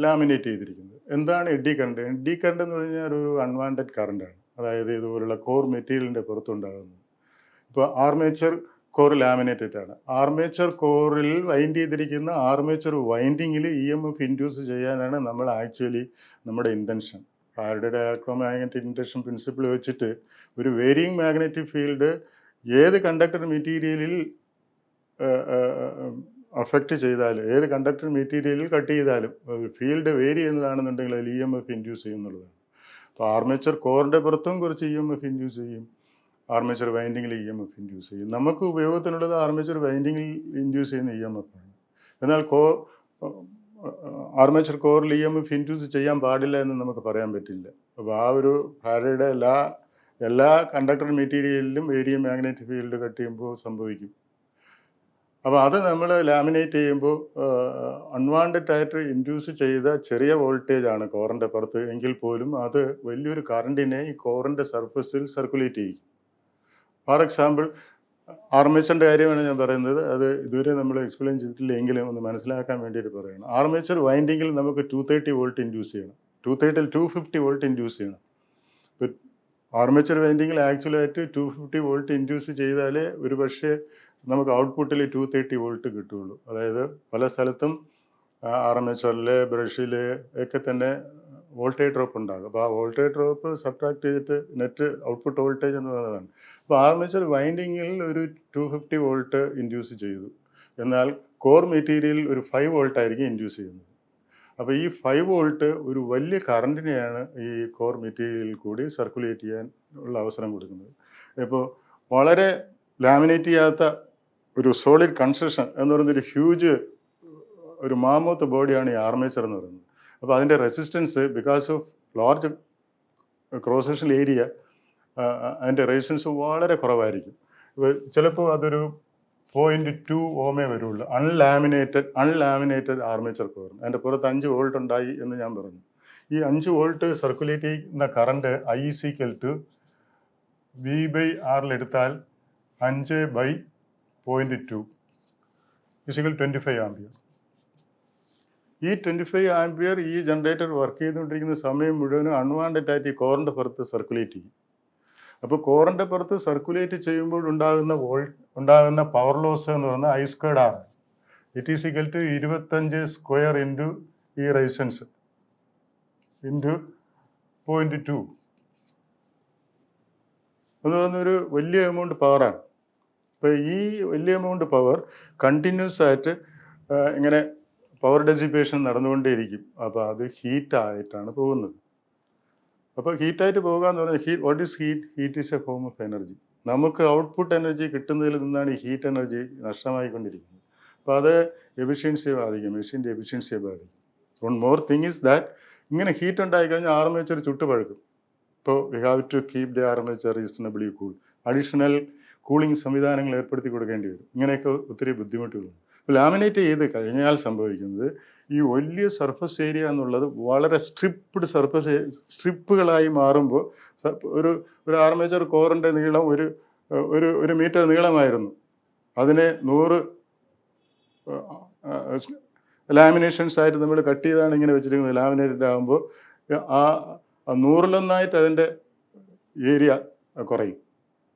ലാമിനേറ്റ് ചെയ്തിരിക്കുന്നത്. എന്താണ് എഡി കറണ്ട്? എഡി കറണ്ട് എന്ന് പറഞ്ഞാൽ ഒരു അൺവാണ്ടഡ് കറണ്ടാണ്. അതായത് ഇതുപോലുള്ള കോർ മെറ്റീരിയലിൻ്റെ പുറത്തുണ്ടാകുന്നത്. ഇപ്പോൾ ആർമേച്ചർ കോർ ലാമിനേറ്റഡ് ആണ്. ആർമേച്ചർ കോറിൽ വൈൻഡ് ചെയ്തിരിക്കുന്ന ആർമേച്ചർ വൈൻഡിങ്ങിൽ EMF ഇൻഡ്യൂസ് ചെയ്യാനാണ് നമ്മൾ ആക്ച്വലി നമ്മുടെ ഇൻറ്റൻഷൻ. ഫാരഡേയുടെ ഇലക്ട്രോമാഗ്നറ്റിക് ഇൻഡക്ഷൻ പ്രിൻസിപ്പിൾ വെച്ചിട്ട് ഒരു വേരിയിങ് മാഗ്നറ്റിക് ഫീൽഡ് ഏത് കണ്ടക്ടർ മെറ്റീരിയലിൽ അഫക്റ്റ് ചെയ്താലും, ഏത് കണ്ടക്ടർ മെറ്റീരിയലിൽ കട്ട് ചെയ്താലും ഫീൽഡ് വേരി ചെയ്യുന്നതാണെന്നുണ്ടെങ്കിൽ അതിൽ EMF ഇൻഡ്യൂസ് ചെയ്യുന്നുള്ളതാണ്. അപ്പോൾ ആർമേച്ചർ കോറിൻ്റെ പുറത്തും കുറച്ച് EMF ഇൻഡ്യൂസ് ചെയ്യും, ആർമേച്ചർ വൈൻഡിങ്ങിൽ EMF ഇൻഡ്യൂസ് ചെയ്യും. നമുക്ക് ഉപയോഗത്തിനുള്ളത് ആർമേച്ചർ വൈൻഡിങ്ങിൽ ഇൻഡ്യൂസ് ചെയ്യുന്ന EMF ആണ്. എന്നാൽ ആർമേച്ചർ കോറിൽ EMF ഇൻഡ്യൂസ് ചെയ്യാൻ പാടില്ല എന്ന് നമുക്ക് പറയാൻ പറ്റില്ല. അപ്പോൾ ആ ഒരു ഫാരഡേയുടെ എല്ലാ കണ്ടക്ടർ മെറ്റീരിയലിലും വേരിയിങ് മാഗ്നറ്റിക് ഫീൽഡ് കട്ട് ചെയ്യുമ്പോൾ സംഭവിക്കും. അപ്പോൾ അത് നമ്മൾ ലാമിനേറ്റ് ചെയ്യുമ്പോൾ അൺവാണ്ടഡ് ആയിട്ട് ഇൻഡ്യൂസ് ചെയ്ത ചെറിയ വോൾട്ടേജ് ആണ് കോറിൻ്റെ പുറത്ത് എങ്കിൽ പോലും അത് വലിയൊരു കറണ്ടിനെ ഈ കോറിൻ്റെ സർഫസിൽ സർക്കുലേറ്റ് ചെയ്യും. ഫോർ എക്സാമ്പിൾ ആർമേച്ചറിൻ്റെ കാര്യമാണ് ഞാൻ പറയുന്നത്. അത് ഇതുവരെ നമ്മൾ എക്സ്പ്ലെയിൻ ചെയ്തിട്ടില്ല എങ്കിലും ഒന്ന് മനസ്സിലാക്കാൻ വേണ്ടിയിട്ട് പറയുകയാണ്. ആർമേച്ചർ വൈൻഡിങ്ങിൽ നമുക്ക് 230 വോൾട്ട് ഇൻഡ്യൂസ് ചെയ്യണം. 250 വോൾട്ട് ഇൻഡ്യൂസ് ചെയ്യണം. ഇപ്പോൾ ആർമേച്ചർ വൈൻഡിങ്ങിൽ ആക്ച്വലായിട്ട് 250 വോൾട്ട് ഇൻഡ്യൂസ് ചെയ്താലേ ഒരു പക്ഷേ നമുക്ക് ഔട്ട്പുട്ടിൽ 230 വോൾട്ട് കിട്ടുകയുള്ളൂ. അതായത് പല സ്ഥലത്തും ആർമേച്ചറിൽ ബ്രഷിൽ ഒക്കെ തന്നെ വോൾട്ടേജ് ഡ്രോപ്പ് ഉണ്ടാകും. അപ്പോൾ ആ വോൾട്ടേജ് ഡ്രോപ്പ് സബ്ട്രാക്ട് ചെയ്തിട്ട് നെറ്റ് ഔട്ട്പുട്ട് വോൾട്ടേജ് എന്ന് പറയുന്നതാണ്. അപ്പോൾ ആർമേച്ചർ വൈൻഡിങ്ങിൽ ഒരു 250 വോൾട്ട് ഇൻഡ്യൂസ് ചെയ്തു. എന്നാൽ കോർ മെറ്റീരിയൽ ഒരു 5 വോൾട്ട് ആയിരിക്കും ഇൻഡ്യൂസ് ചെയ്യുന്നത്. അപ്പോൾ ഈ 5 വോൾട്ട് ഒരു വലിയ കറണ്ടിനെയാണ് ഈ കോർ മെറ്റീരിയലിൽ കൂടി സർക്കുലേറ്റ് ചെയ്യാൻ ഉള്ള അവസരം കൊടുക്കുന്നത്. ഇപ്പോൾ വളരെ ലാമിനേറ്റ് ചെയ്യാത്ത ഒരു സോളിഡ് കൺസ്ട്രക്ഷൻ എന്ന് പറയുന്നൊരു ഹ്യൂജ് ഒരു മാമൂത്ത് ബോഡിയാണ് ഈ ആർമേച്ചർ എന്ന് പറയുന്നത്. അപ്പോൾ അതിൻ്റെ resistance because of large cross sectional area അതിൻ്റെ റെസിസ്റ്റൻസ് വളരെ കുറവായിരിക്കും. ഇപ്പോൾ ചിലപ്പോൾ അതൊരു 0.2 ഓമേ വരുള്ളൂ. അൺലാമിനേറ്റഡ് ആർമേച്ചർ കോർ. അതിൻ്റെ പുറത്ത് 5 വോൾട്ട് ഉണ്ടായി എന്ന് ഞാൻ പറഞ്ഞു. ഈ 5 വോൾട്ട് സർക്കുലേറ്റ് ചെയ്യുന്ന കറണ്ട് I V/R എടുത്താൽ 5/0.2 25 ആംപിയർ. ഈ 25 ആംപിയർ ഈ ജനറേറ്റർ വർക്ക് ചെയ്തുകൊണ്ടിരിക്കുന്ന സമയം മുഴുവനും അൺവാണ്ടഡ് ആയിട്ട് ഈ കോറിൻ്റെ പുറത്ത് സർക്കുലേറ്റ് ചെയ്യും. അപ്പോൾ കോറിൻ്റെ പുറത്ത് സർക്കുലേറ്റ് ചെയ്യുമ്പോൾ ഉണ്ടാകുന്ന പവർ ലോസ് എന്ന് പറഞ്ഞാൽ I²R. It is equal to 25 square into ഈ റെസിസ്റ്റൻസ് ഇൻറ്റു 0.2 എന്ന് പറയുന്നൊരു വലിയ എമൗണ്ട് പവറാണ്. അപ്പോൾ ഈ വലിയ എമൗണ്ട് പവർ കണ്ടിന്യൂസ് ആയിട്ട് ഇങ്ങനെ പവർ ഡെസിപ്പേഷൻ നടന്നുകൊണ്ടേയിരിക്കും. അപ്പോൾ അത് ഹീറ്റായിട്ടാണ് പോകുന്നത്. അപ്പോൾ ഹീറ്റായിട്ട് പോകുക എന്ന് പറഞ്ഞാൽ what is heat? Heat is A form of energy. നമുക്ക് ഔട്ട്പുട്ട് എനർജി കിട്ടുന്നതിൽ നിന്നാണ് ഈ ഹീറ്റ് എനർജി നഷ്ടമായിക്കൊണ്ടിരിക്കുന്നത്. അപ്പോൾ അത് എഫിഷ്യൻസിയെ ബാധിക്കും, മെഷീൻ്റെ എഫിഷ്യൻസിയെ ബാധിക്കും. One more thing is that ഇങ്ങനെ ഹീറ്റ് ഉണ്ടായിക്കഴിഞ്ഞാൽ ആർമേച്ചർ ചുട്ടുപഴുക്കും. ഇപ്പോൾ we have to keep the armature reasonably cool. Additional cooling സംവിധാനങ്ങൾ ഏർപ്പെടുത്തി കൊടുക്കേണ്ടി വരും. ഇങ്ങനെയൊക്കെ ഒത്തിരി ബുദ്ധിമുട്ടുകളുണ്ട്. ഇപ്പോൾ ലാമിനേറ്റ് ചെയ്ത് കഴിഞ്ഞാൽ സംഭവിക്കുന്നത് ഈ വലിയ സർഫസ് ഏരിയ എന്നുള്ളത് വളരെ സ്ട്രിപ്പുകളായി മാറുമ്പോൾ ഒരു ആർമേച്ചർ കോറിൻ്റെ നീളം ഒരു മീറ്റർ നീളമായിരുന്നു. അതിനെ 100 ലാമിനേഷൻസ് ആയിട്ട് നമ്മൾ കട്ട് ചെയ്താണ് ഇങ്ങനെ വെച്ചിരിക്കുന്നത്. ലാമിനേറ്റഡ് ആകുമ്പോൾ ആ 100-1 അതിൻ്റെ ഏരിയ കുറയും.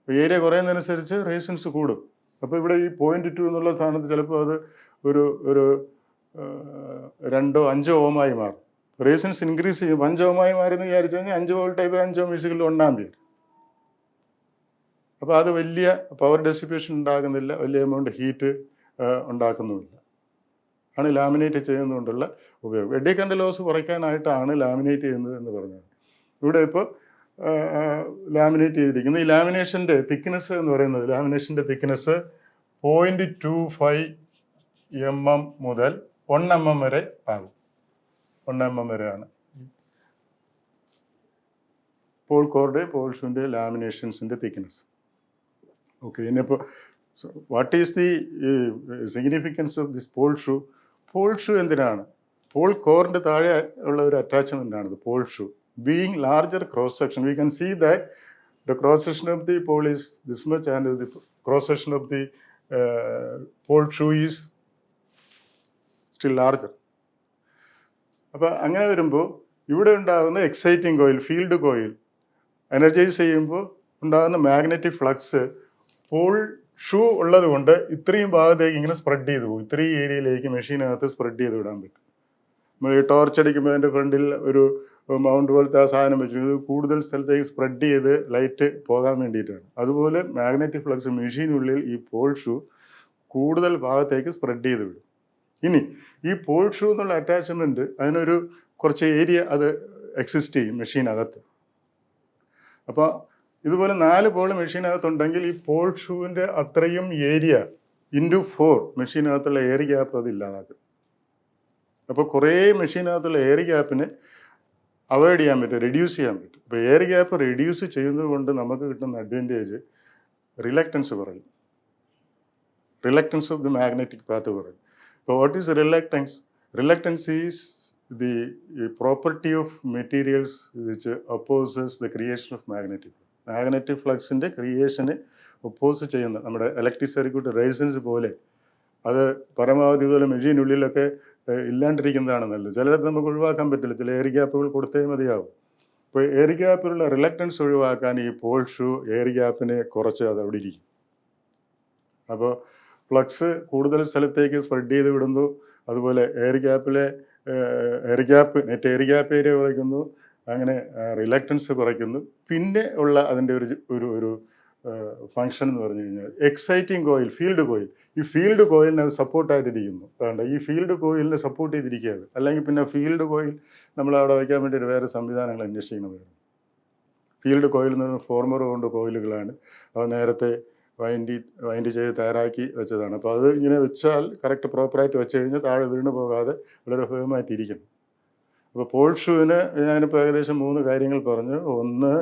ഏരിയ കുറയുന്നതനുസരിച്ച് റെസിസ്റ്റൻസ് കൂടും. അപ്പോൾ ഇവിടെ ഈ 0.2 എന്നുള്ള സ്ഥാനത്ത് ചിലപ്പോൾ അത് ഒരു 2-5 ഓമായി മാറും. റെസിസ്റ്റൻസ് ഇൻക്രീസ് ചെയ്യും. 5 ഓമായി മാറിയെന്ന് വിചാരിച്ചു കഴിഞ്ഞാൽ 5 വോൾട്ട് 5 ഓം മ്യൂസിക്കിൽ 1 ആംപിയർ. അപ്പോൾ അത് വലിയ പവർ ഡെസിപ്പേഷൻ ഉണ്ടാകുന്നില്ല, വലിയ എമൗണ്ട് ഹീറ്റ് ഉണ്ടാക്കുന്നുമില്ല. ആണ് ലാമിനേറ്റ് ചെയ്യുന്നതുകൊണ്ടുള്ള ഉപയോഗം. എഡി കറണ്ട് ലോസ് കുറയ്ക്കാനായിട്ടാണ് ലാമിനേറ്റ് ചെയ്യുന്നത് എന്ന് പറഞ്ഞത്. ഇവിടെ ഇപ്പോൾ ലാമിനേറ്റ് ചെയ്തിരിക്കുന്നത് ഈ ലാമിനേഷൻ്റെ തിക്നെസ് എന്ന് പറയുന്നത്, ലാമിനേഷൻ്റെ തിക്നെസ് 0.25 mm മുതൽ 1 mm വരെ ആകും. 1 mm വരെയാണ് പോൾ കോറിൻ്റെ പോൾ ഷൂൻ്റെ ലാമിനേഷൻസിൻ്റെ തിക്നെസ്. ഓക്കെ, ഇനിയിപ്പോൾ what is the significance of this pole shoe? Pole shoe എന്തിനാണ്? പോൾ കോറിൻ്റെ താഴെ ഉള്ള ഒരു അറ്റാച്ച്മെൻ്റ് ആണിത് pole shoe. being larger cross section, we can see that the cross section of the pole is this much and the cross section of the pole shoe is still larger. അപ്പോൾ അങ്ങനെ വരുമ്പോൾ ഇവിടെ ഉണ്ടാകുന്ന exciting coil, field coil energise ചെയ്യുമ്പോൾ ഉണ്ടാകുന്ന magnetic flux Paul shoe ഉള്ളത് കൊണ്ട് ഇത്രയും ഭാഗത്തേക്ക് ഇങ്ങനെ സ്പ്രെഡ് ചെയ്ത് പോകും. ഇത്രയും ഏരിയയിലേക്ക് മെഷീനകത്ത് സ്പ്രെഡ് ചെയ്ത് വിടാൻ പറ്റും. നമ്മൾ ഈ ടോർച്ച് അടിക്കുമ്പോൾ അതിൻ്റെ ഫ്രണ്ടിൽ ഒരു മൗണ്ട് പോലത്തെ ആ സാധനം വെച്ചിട്ട് കൂടുതൽ സ്ഥലത്തേക്ക് സ്പ്രെഡ് ചെയ്ത് ലൈറ്റ് പോകാൻ വേണ്ടിയിട്ടാണ്. അതുപോലെ മാഗ്നറ്റിക് ഫ്ലക്സ് മെഷീനുള്ളിൽ ഈ പോൾ ഷൂ കൂടുതൽ ഭാഗത്തേക്ക് സ്പ്രെഡ് ചെയ്ത് വിടും. ഇനി ഈ പോൾ ഷൂ എന്നുള്ള അറ്റാച്ച്മെൻറ്റ് അതിനൊരു കുറച്ച് ഏരിയ അത് എക്സിസ്റ്റ് ചെയ്യും മെഷീനകത്ത്. അപ്പോൾ ഇതുപോലെ 4 പോൾ മെഷീനകത്തുണ്ടെങ്കിൽ ഈ പോൾ ഷൂവിൻ്റെ അത്രയും ഏരിയ ഇൻറ്റു 4 മെഷീനകത്തുള്ള എയർ ഗ്യാപ്പ് അത് ഇല്ലാതാക്കും. അപ്പോൾ കുറേ മെഷീനകത്തുള്ള എയർ ഗ്യാപ്പിനെ അവോയ്ഡ് ചെയ്യാൻ പറ്റും, റെഡ്യൂസ് ചെയ്യാൻ പറ്റും. അപ്പോൾ എയർ ഗ്യാപ്പ് റെഡ്യൂസ് ചെയ്യുന്നത് കൊണ്ട് നമുക്ക് കിട്ടുന്ന അഡ്വാൻറ്റേജ് റിലക്റ്റൻസ് കുറയും. Reluctance of the magnetic path കുറയും. അപ്പോൾ what is reluctance? Reluctance is the property of materials which opposes the creation of magnetic ഫ്ലക്സിൻ്റെ ക്രിയേഷന് ഒപ്പോസ് ചെയ്യുന്ന നമ്മുടെ ഇലക്ട്രിക് സർക്യൂട്ട് റെസിസ്റ്റൻസ് പോലെ അത് പരമാവധി ഇതുപോലെ മെഷീനുള്ളിലൊക്കെ ഇല്ലാണ്ടിരിക്കുന്നതാണ് നല്ലത്. ചിലത് നമുക്ക് ഒഴിവാക്കാൻ പറ്റില്ല, ചില എയർ ഗ്യാപ്പുകൾ കൊടുത്തേ മതിയാവും. ഇപ്പോൾ എയർ ഗ്യാപ്പിലുള്ള റിലക്റ്റൻസ് ഒഴിവാക്കാൻ ഈ പോൾ ഷൂ എയർ ഗ്യാപ്പിനെ കുറച്ച് അത് അവിടെ ഇരിക്കും. അപ്പോൾ ഫ്ലക്സ് കൂടുതൽ സ്ഥലത്തേക്ക് സ്പ്രെഡ് ചെയ്ത് വിടുന്നു, അതുപോലെ നെറ്റ് എയർ ഗ്യാപ്പ് ഏരിയ കുറയ്ക്കുന്നു, അങ്ങനെ റിലക്റ്റൻസ് കുറയ്ക്കുന്നു. പിന്നെ ഉള്ള അതിൻ്റെ ഒരു ഫങ്ഷൻ എന്ന് പറഞ്ഞു കഴിഞ്ഞാൽ എക്സൈറ്റിംഗ് കോയിൽ, ഫീൽഡ് കോയിൽ. ഈ ഫീൽഡ് കോയിലിനെ അത് സപ്പോർട്ടായിട്ടിരിക്കുന്നു. അതുകൊണ്ട് ഈ ഫീൽഡ് കോയിലിനെ സപ്പോർട്ട് ചെയ്തിരിക്കുകയാണ്. അല്ലെങ്കിൽ പിന്നെ ഫീൽഡ് കോയിൽ നമ്മൾ അവിടെ വയ്ക്കാൻ വേണ്ടിയിട്ട് വേറെ സംവിധാനങ്ങൾ അന്വേഷിക്കണം. ഫീൽഡ് കോയിൽ എന്ന് പറയുന്നത് ഫോർമർ കൊണ്ട് കോയിലുകളാണ്. അത് നേരത്തെ വൈൻഡ് ചെയ്ത് തയ്യാറാക്കി വെച്ചതാണ്. അപ്പോൾ അത് ഇങ്ങനെ വെച്ചാൽ കറക്റ്റ് പ്രോപ്പറായിട്ട് വെച്ച് കഴിഞ്ഞാൽ താഴെ വീണ് പോകാതെ വളരെ ഫേമായിട്ടിരിക്കണം. അപ്പോൾ പോൾ ഷൂവിന് ഞാനിപ്പോൾ ഏകദേശം 3 കാര്യങ്ങൾ പറഞ്ഞു. ഒന്ന്,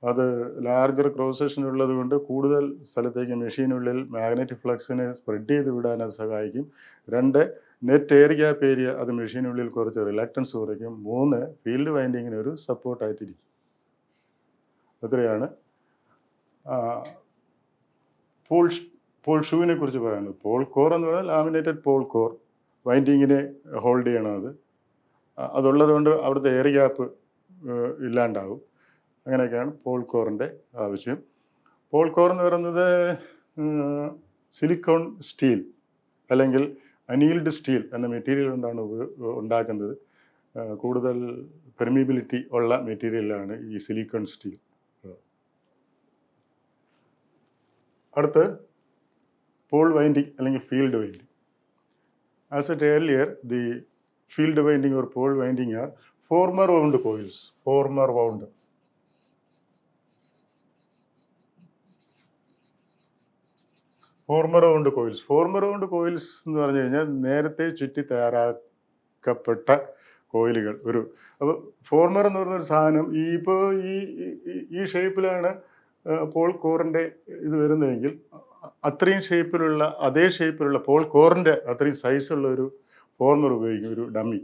അത് ലാർജർ ക്രോസ് സെക്ഷൻ ഉള്ളത് കൊണ്ട് കൂടുതൽ സ്ഥലത്തേക്ക് മെഷീനുള്ളിൽ മാഗ്നറ്റിക് ഫ്ലക്സിനെ സ്പ്രെഡ് ചെയ്ത് വിടാൻ അത് സഹായിക്കും. 2, നെറ്റ് എയർ ഗ്യാപ്പ് ഏരിയ അത് മെഷീനുള്ളിൽ കുറച്ച് റിലക്റ്റൻസ് കുറയ്ക്കും. 3, ഫീൽഡ് വൈൻഡിങ്ങിന് ഒരു സപ്പോർട്ടായിട്ടിരിക്കും. അത്രയാണ് പോൾ ഷൂവിനെ കുറിച്ച് പറയുന്നത്. പോൾ കോർ എന്ന് പറഞ്ഞാൽ ലാമിനേറ്റഡ് പോൾ കോർ, വൈൻഡിങ്ങിനെ ഹോൾഡ് ചെയ്യണം. അതുള്ളത് കൊണ്ട് അവിടുത്തെ എയർ ഗ്യാപ്പ് ഇല്ലാണ്ടാവും. അങ്ങനെയൊക്കെയാണ് പോൾ കോറിൻ്റെ ആവശ്യം. പോൾ കോർ എന്ന് പറയുന്നത് സിലിക്കോൺ സ്റ്റീൽ അല്ലെങ്കിൽ അനീൽഡ് സ്റ്റീൽ എന്ന മെറ്റീരിയൽ കൊണ്ടാണ് ഉണ്ടാക്കുന്നത്. കൂടുതൽ പെർമിബിലിറ്റി ഉള്ള മെറ്റീരിയലാണ് ഈ സിലിക്കോൺ സ്റ്റീൽ. അടുത്ത് പോൾ വൈൻഡിങ് അല്ലെങ്കിൽ field winding. As it earlier, the field winding or pole winding are former wound coils. Former wound coils എന്ന് പറഞ്ഞു കഴിഞ്ഞാൽ നേരത്തെ ചുറ്റി തയ്യാറാക്കപ്പെട്ട കോയിലുകൾ. അപ്പോൾ ഫോർമർ എന്ന് പറഞ്ഞൊരു സാധനം ഇപ്പോൾ ഈ ഷേപ്പിലാണ് പോൾ കോറിൻ്റെ ഇത് വരുന്നതെങ്കിൽ അത്രയും ഷേപ്പിലുള്ള അതേ ഷേപ്പിലുള്ള പോൾ കോറിൻ്റെ അത്രയും സൈസുള്ള ഒരു ഫോർമർ ഉപയോഗിക്കും, ഒരു ഡമ്മി.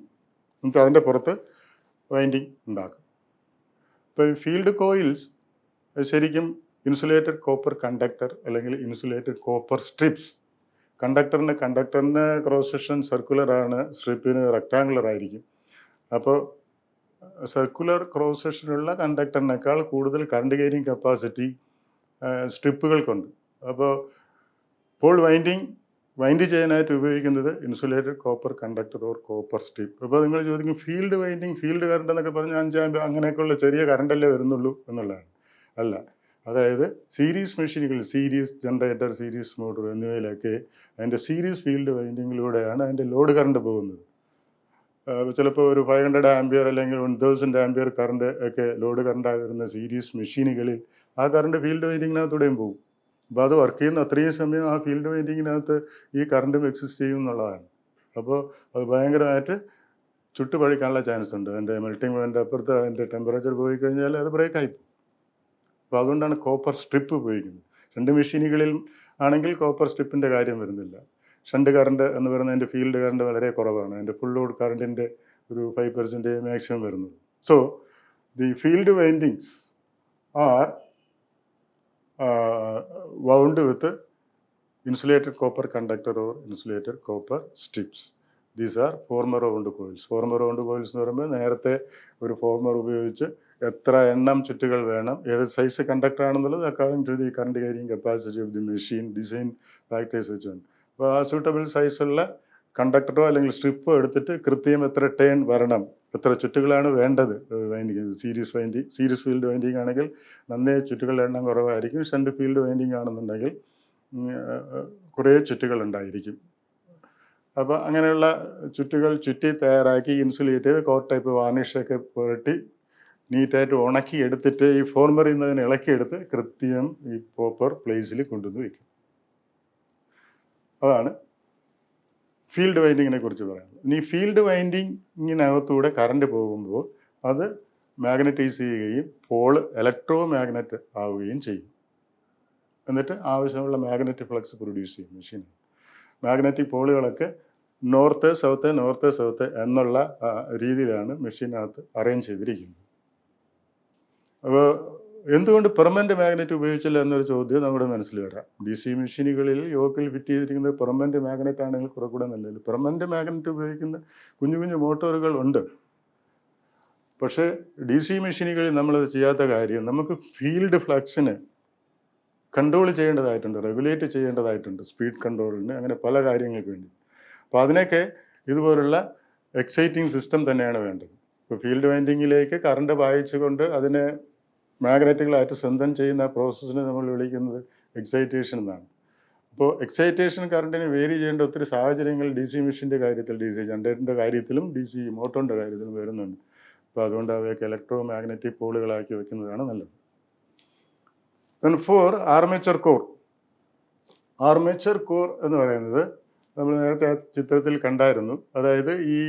എന്നിട്ട് അതിൻ്റെ പുറത്ത് വൈൻഡിങ് ഉണ്ടാക്കും. ഇപ്പോൾ ഈ ഫീൽഡ് കോയിൽസ് ശരിക്കും ഇൻസുലേറ്റഡ് കോപ്പർ കണ്ടക്ടർ അല്ലെങ്കിൽ ഇൻസുലേറ്റഡ് കോപ്പർ സ്ട്രിപ്സ്. കണ്ടക്ടറിന് ക്രോസ് സെക്ഷൻ സർക്കുലറാണ്, സ്ട്രിപ്പിന് റെക്ടാങ്കുലർ ആയിരിക്കും. അപ്പോൾ സർക്കുലർ ക്രോസ് സെക്ഷനുള്ള കണ്ടക്ടറിനേക്കാൾ കൂടുതൽ കറണ്ട് ക്യാരിങ് കപ്പാസിറ്റി സ്ട്രിപ്പുകൾക്കുണ്ട്. അപ്പോൾ പോൾ വൈൻഡ് ചെയ്യാനായിട്ട് ഉപയോഗിക്കുന്നത് insulated copper conductor or copper strip. അപ്പോൾ നിങ്ങൾ ചോദിക്കും ഫീൽഡ് വൈൻഡിങ്, ഫീൽഡ് കറണ്ട് എന്നൊക്കെ പറഞ്ഞാൽ 5 ആമ്പ് അങ്ങനെയൊക്കെയുള്ള ചെറിയ കറണ്ടല്ലേ വരുന്നുള്ളൂ എന്നുള്ളതാണ്. അല്ല, അതായത് സീരീസ് മെഷീനുകൾ, സീരീസ് ജനറേറ്റർ, സീരീസ് മോട്ടോർ എന്നിവയിലൊക്കെ അതിൻ്റെ സീരീസ് ഫീൽഡ് വൈൻഡിങ്ങിലൂടെയാണ് അതിൻ്റെ ലോഡ് കറണ്ട് പോകുന്നത്. ചിലപ്പോൾ ഒരു 500 ആംപിയർ അല്ലെങ്കിൽ 1000 ആംപിയർ കറണ്ട് ഒക്കെ ലോഡ് കറണ്ടായി വരുന്ന സീരീസ് മെഷീനുകളിൽ ആ കറണ്ട് ഫീൽഡ് വൈൻഡിങ്ങിനകത്തൂടെയും പോകും. അപ്പോൾ അത് വർക്ക് ചെയ്യുന്ന അത്രയും സമയം ആ ഫീൽഡ് വൈൻഡിങ്ങിനകത്ത് ഈ കറണ്ടും എക്സിസ്റ്റ് ചെയ്യും എന്നുള്ളതാണ്. അപ്പോൾ അത് ഭയങ്കരമായിട്ട് ചുട്ടുപഴിക്കാനുള്ള ചാൻസ് ഉണ്ട്. അതിൻ്റെ മെൽറ്റിംഗ് പോയിൻ്റ് അപ്പുറത്ത് അതിൻ്റെ ടെമ്പറേച്ചർ പോയി കഴിഞ്ഞാൽ അത് ബ്രേക്കായി പോകും. അപ്പോൾ അതുകൊണ്ടാണ് കോപ്പർ സ്ട്രിപ്പ് ഉപയോഗിക്കുന്നത്. 2 മെഷീനുകളിൽ ആണെങ്കിൽ കോപ്പർ സ്ട്രിപ്പിൻ്റെ കാര്യം വരുന്നില്ല. ഷണ്ട് കറണ്ട് എന്ന് പറയുന്നതിൻ്റെ ഫീൽഡ് കറണ്ട് വളരെ കുറവാണ്. അതിൻ്റെ ഫുൾ ലോഡ് കറണ്ടിൻ്റെ ഒരു 5% മാക്സിമം വരുന്നത്. So the field windings are wound with insulated copper conductor or insulated copper strips. These are former wound coils. Former wound coils എന്ന് പറയുമ്പോൾ നേരത്തെ ഒരു ഫോർമർ ഉപയോഗിച്ച് എത്ര എണ്ണം ചുറ്റുകൾ വേണം, ഏത് സൈസ് കണ്ടക്ടർ ആണെന്നുള്ളത് according to the current carrying capacity of the machine design factors വെച്ചാണ്. അപ്പോൾ ആ സൂട്ടബിൾ സൈസുള്ള കണ്ടക്ടറോ അല്ലെങ്കിൽ സ്ട്രിപ്പോ എടുത്തിട്ട് കൃത്യം എത്ര ടേൺ വരണം, എത്ര ചുറ്റുകളാണ് വേണ്ടത് വൈൻഡിങ്. സീരീസ് ഫീൽഡ് വൈൻഡിങ് ആണെങ്കിൽ നന്നേ ചുറ്റുകളുടെ എണ്ണം കുറവായിരിക്കും. ഷണ്ട് ഫീൽഡ് വൈൻഡിങ് ആണെന്നുണ്ടെങ്കിൽ കുറേ ചുറ്റുകൾ ഉണ്ടായിരിക്കും. അപ്പോൾ അങ്ങനെയുള്ള ചുറ്റുകൾ ചുറ്റി തയ്യാറാക്കി ഇൻസുലേറ്റ് ചെയ്ത് കോട്ട് ടൈപ്പ് വാർണിഷൊക്കെ പുരട്ടി നീറ്റായിട്ട് ഉണക്കി എടുത്തിട്ട് ഈ ഫോർമറിൽ നിന്ന് അതിനെ ഇളക്കിയെടുത്ത് കൃത്യം ഈ പ്രോപ്പർ പ്ലേസിൽ കൊണ്ടുവന്ന് വയ്ക്കും. അതാണ് ഫീൽഡ് വൈൻഡിങ്ങിനെ കുറിച്ച് പറയുന്നത്. ഇനി ഫീൽഡ് വൈൻഡിങ്ങിനകത്തൂടെ കറണ്ട് പോകുമ്പോൾ അത് മാഗ്നറ്റൈസ് ചെയ്യുകയും പോള് ഇലക്ട്രോ മാഗ്നറ്റ് ആവുകയും ചെയ്യും. എന്നിട്ട് ആവശ്യമുള്ള മാഗ്നറ്റിക് ഫ്ലക്സ് പ്രൊഡ്യൂസ് ചെയ്യും മെഷീൻ. മാഗ്നറ്റിക് പോളുകളൊക്കെ നോർത്ത് സൗത്ത് എന്നുള്ള രീതിയിലാണ് മെഷീനകത്ത് അറേഞ്ച് ചെയ്തിരിക്കുന്നത്. അപ്പോൾ എന്തുകൊണ്ട് പെർമനൻറ്റ് മാഗ്നറ്റ് ഉപയോഗിച്ചില്ല എന്നൊരു ചോദ്യം നമ്മുടെ മനസ്സിൽ വരാം. DC മെഷീനുകളിൽ യോക്കിൽ ഫിറ്റ് ചെയ്തിരിക്കുന്നത് പെർമനൻറ്റ് മാഗ്നറ്റ് ആണെങ്കിൽ കുറെ കൂടെ നല്ലത്. പെർമനൻറ്റ് മാഗ്നറ്റ് ഉപയോഗിക്കുന്ന കുഞ്ഞു കുഞ്ഞു മോട്ടോറുകൾ ഉണ്ട്. പക്ഷേ DC മെഷീനുകളിൽ നമ്മളത് ചെയ്യാത്ത കാര്യം, നമുക്ക് ഫീൽഡ് ഫ്ലക്സിന് കൺട്രോൾ ചെയ്യേണ്ടതായിട്ടുണ്ട്, റെഗുലേറ്റ് ചെയ്യേണ്ടതായിട്ടുണ്ട്, സ്പീഡ് കൺട്രോളിന്, അങ്ങനെ പല കാര്യങ്ങൾക്ക് വേണ്ടി. അപ്പോൾ അതിനൊക്കെ ഇതുപോലുള്ള എക്സൈറ്റിംഗ് സിസ്റ്റം തന്നെയാണ് വേണ്ടത്. ഇപ്പോൾ ഫീൽഡ് വൈൻഡിങ്ങിലേക്ക് കറണ്ട് പായിച്ചുകൊണ്ട് അതിനെ മാഗ്നറ്റുകളായിട്ട് സ്വന്തം ചെയ്യുന്ന പ്രോസസ്സിനെ നമ്മൾ വിളിക്കുന്നത് എക്സൈറ്റേഷൻ എന്നാണ്. അപ്പോൾ എക്സൈറ്റേഷൻ കറണ്ടിന് വേരി ചെയ്യേണ്ട ഒത്തിരി സാഹചര്യങ്ങൾ DC മെഷീൻ്റെ കാര്യത്തിൽ, DC ജനറേറ്ററിൻ്റെ കാര്യത്തിലും DC മോട്ടോറിൻ്റെ കാര്യത്തിലും വരുന്നുണ്ട്. അപ്പോൾ അതുകൊണ്ട് അവയൊക്കെ ഇലക്ട്രോ മാഗ്നറ്റിക് പോളുകളാക്കി വെക്കുന്നതാണ് നല്ലത്. Then 4, armature core. Armature core എന്ന് പറയുന്നത് നമ്മൾ നേരത്തെ ചിത്രത്തിൽ കണ്ടായിരുന്നു. അതായത് ഈ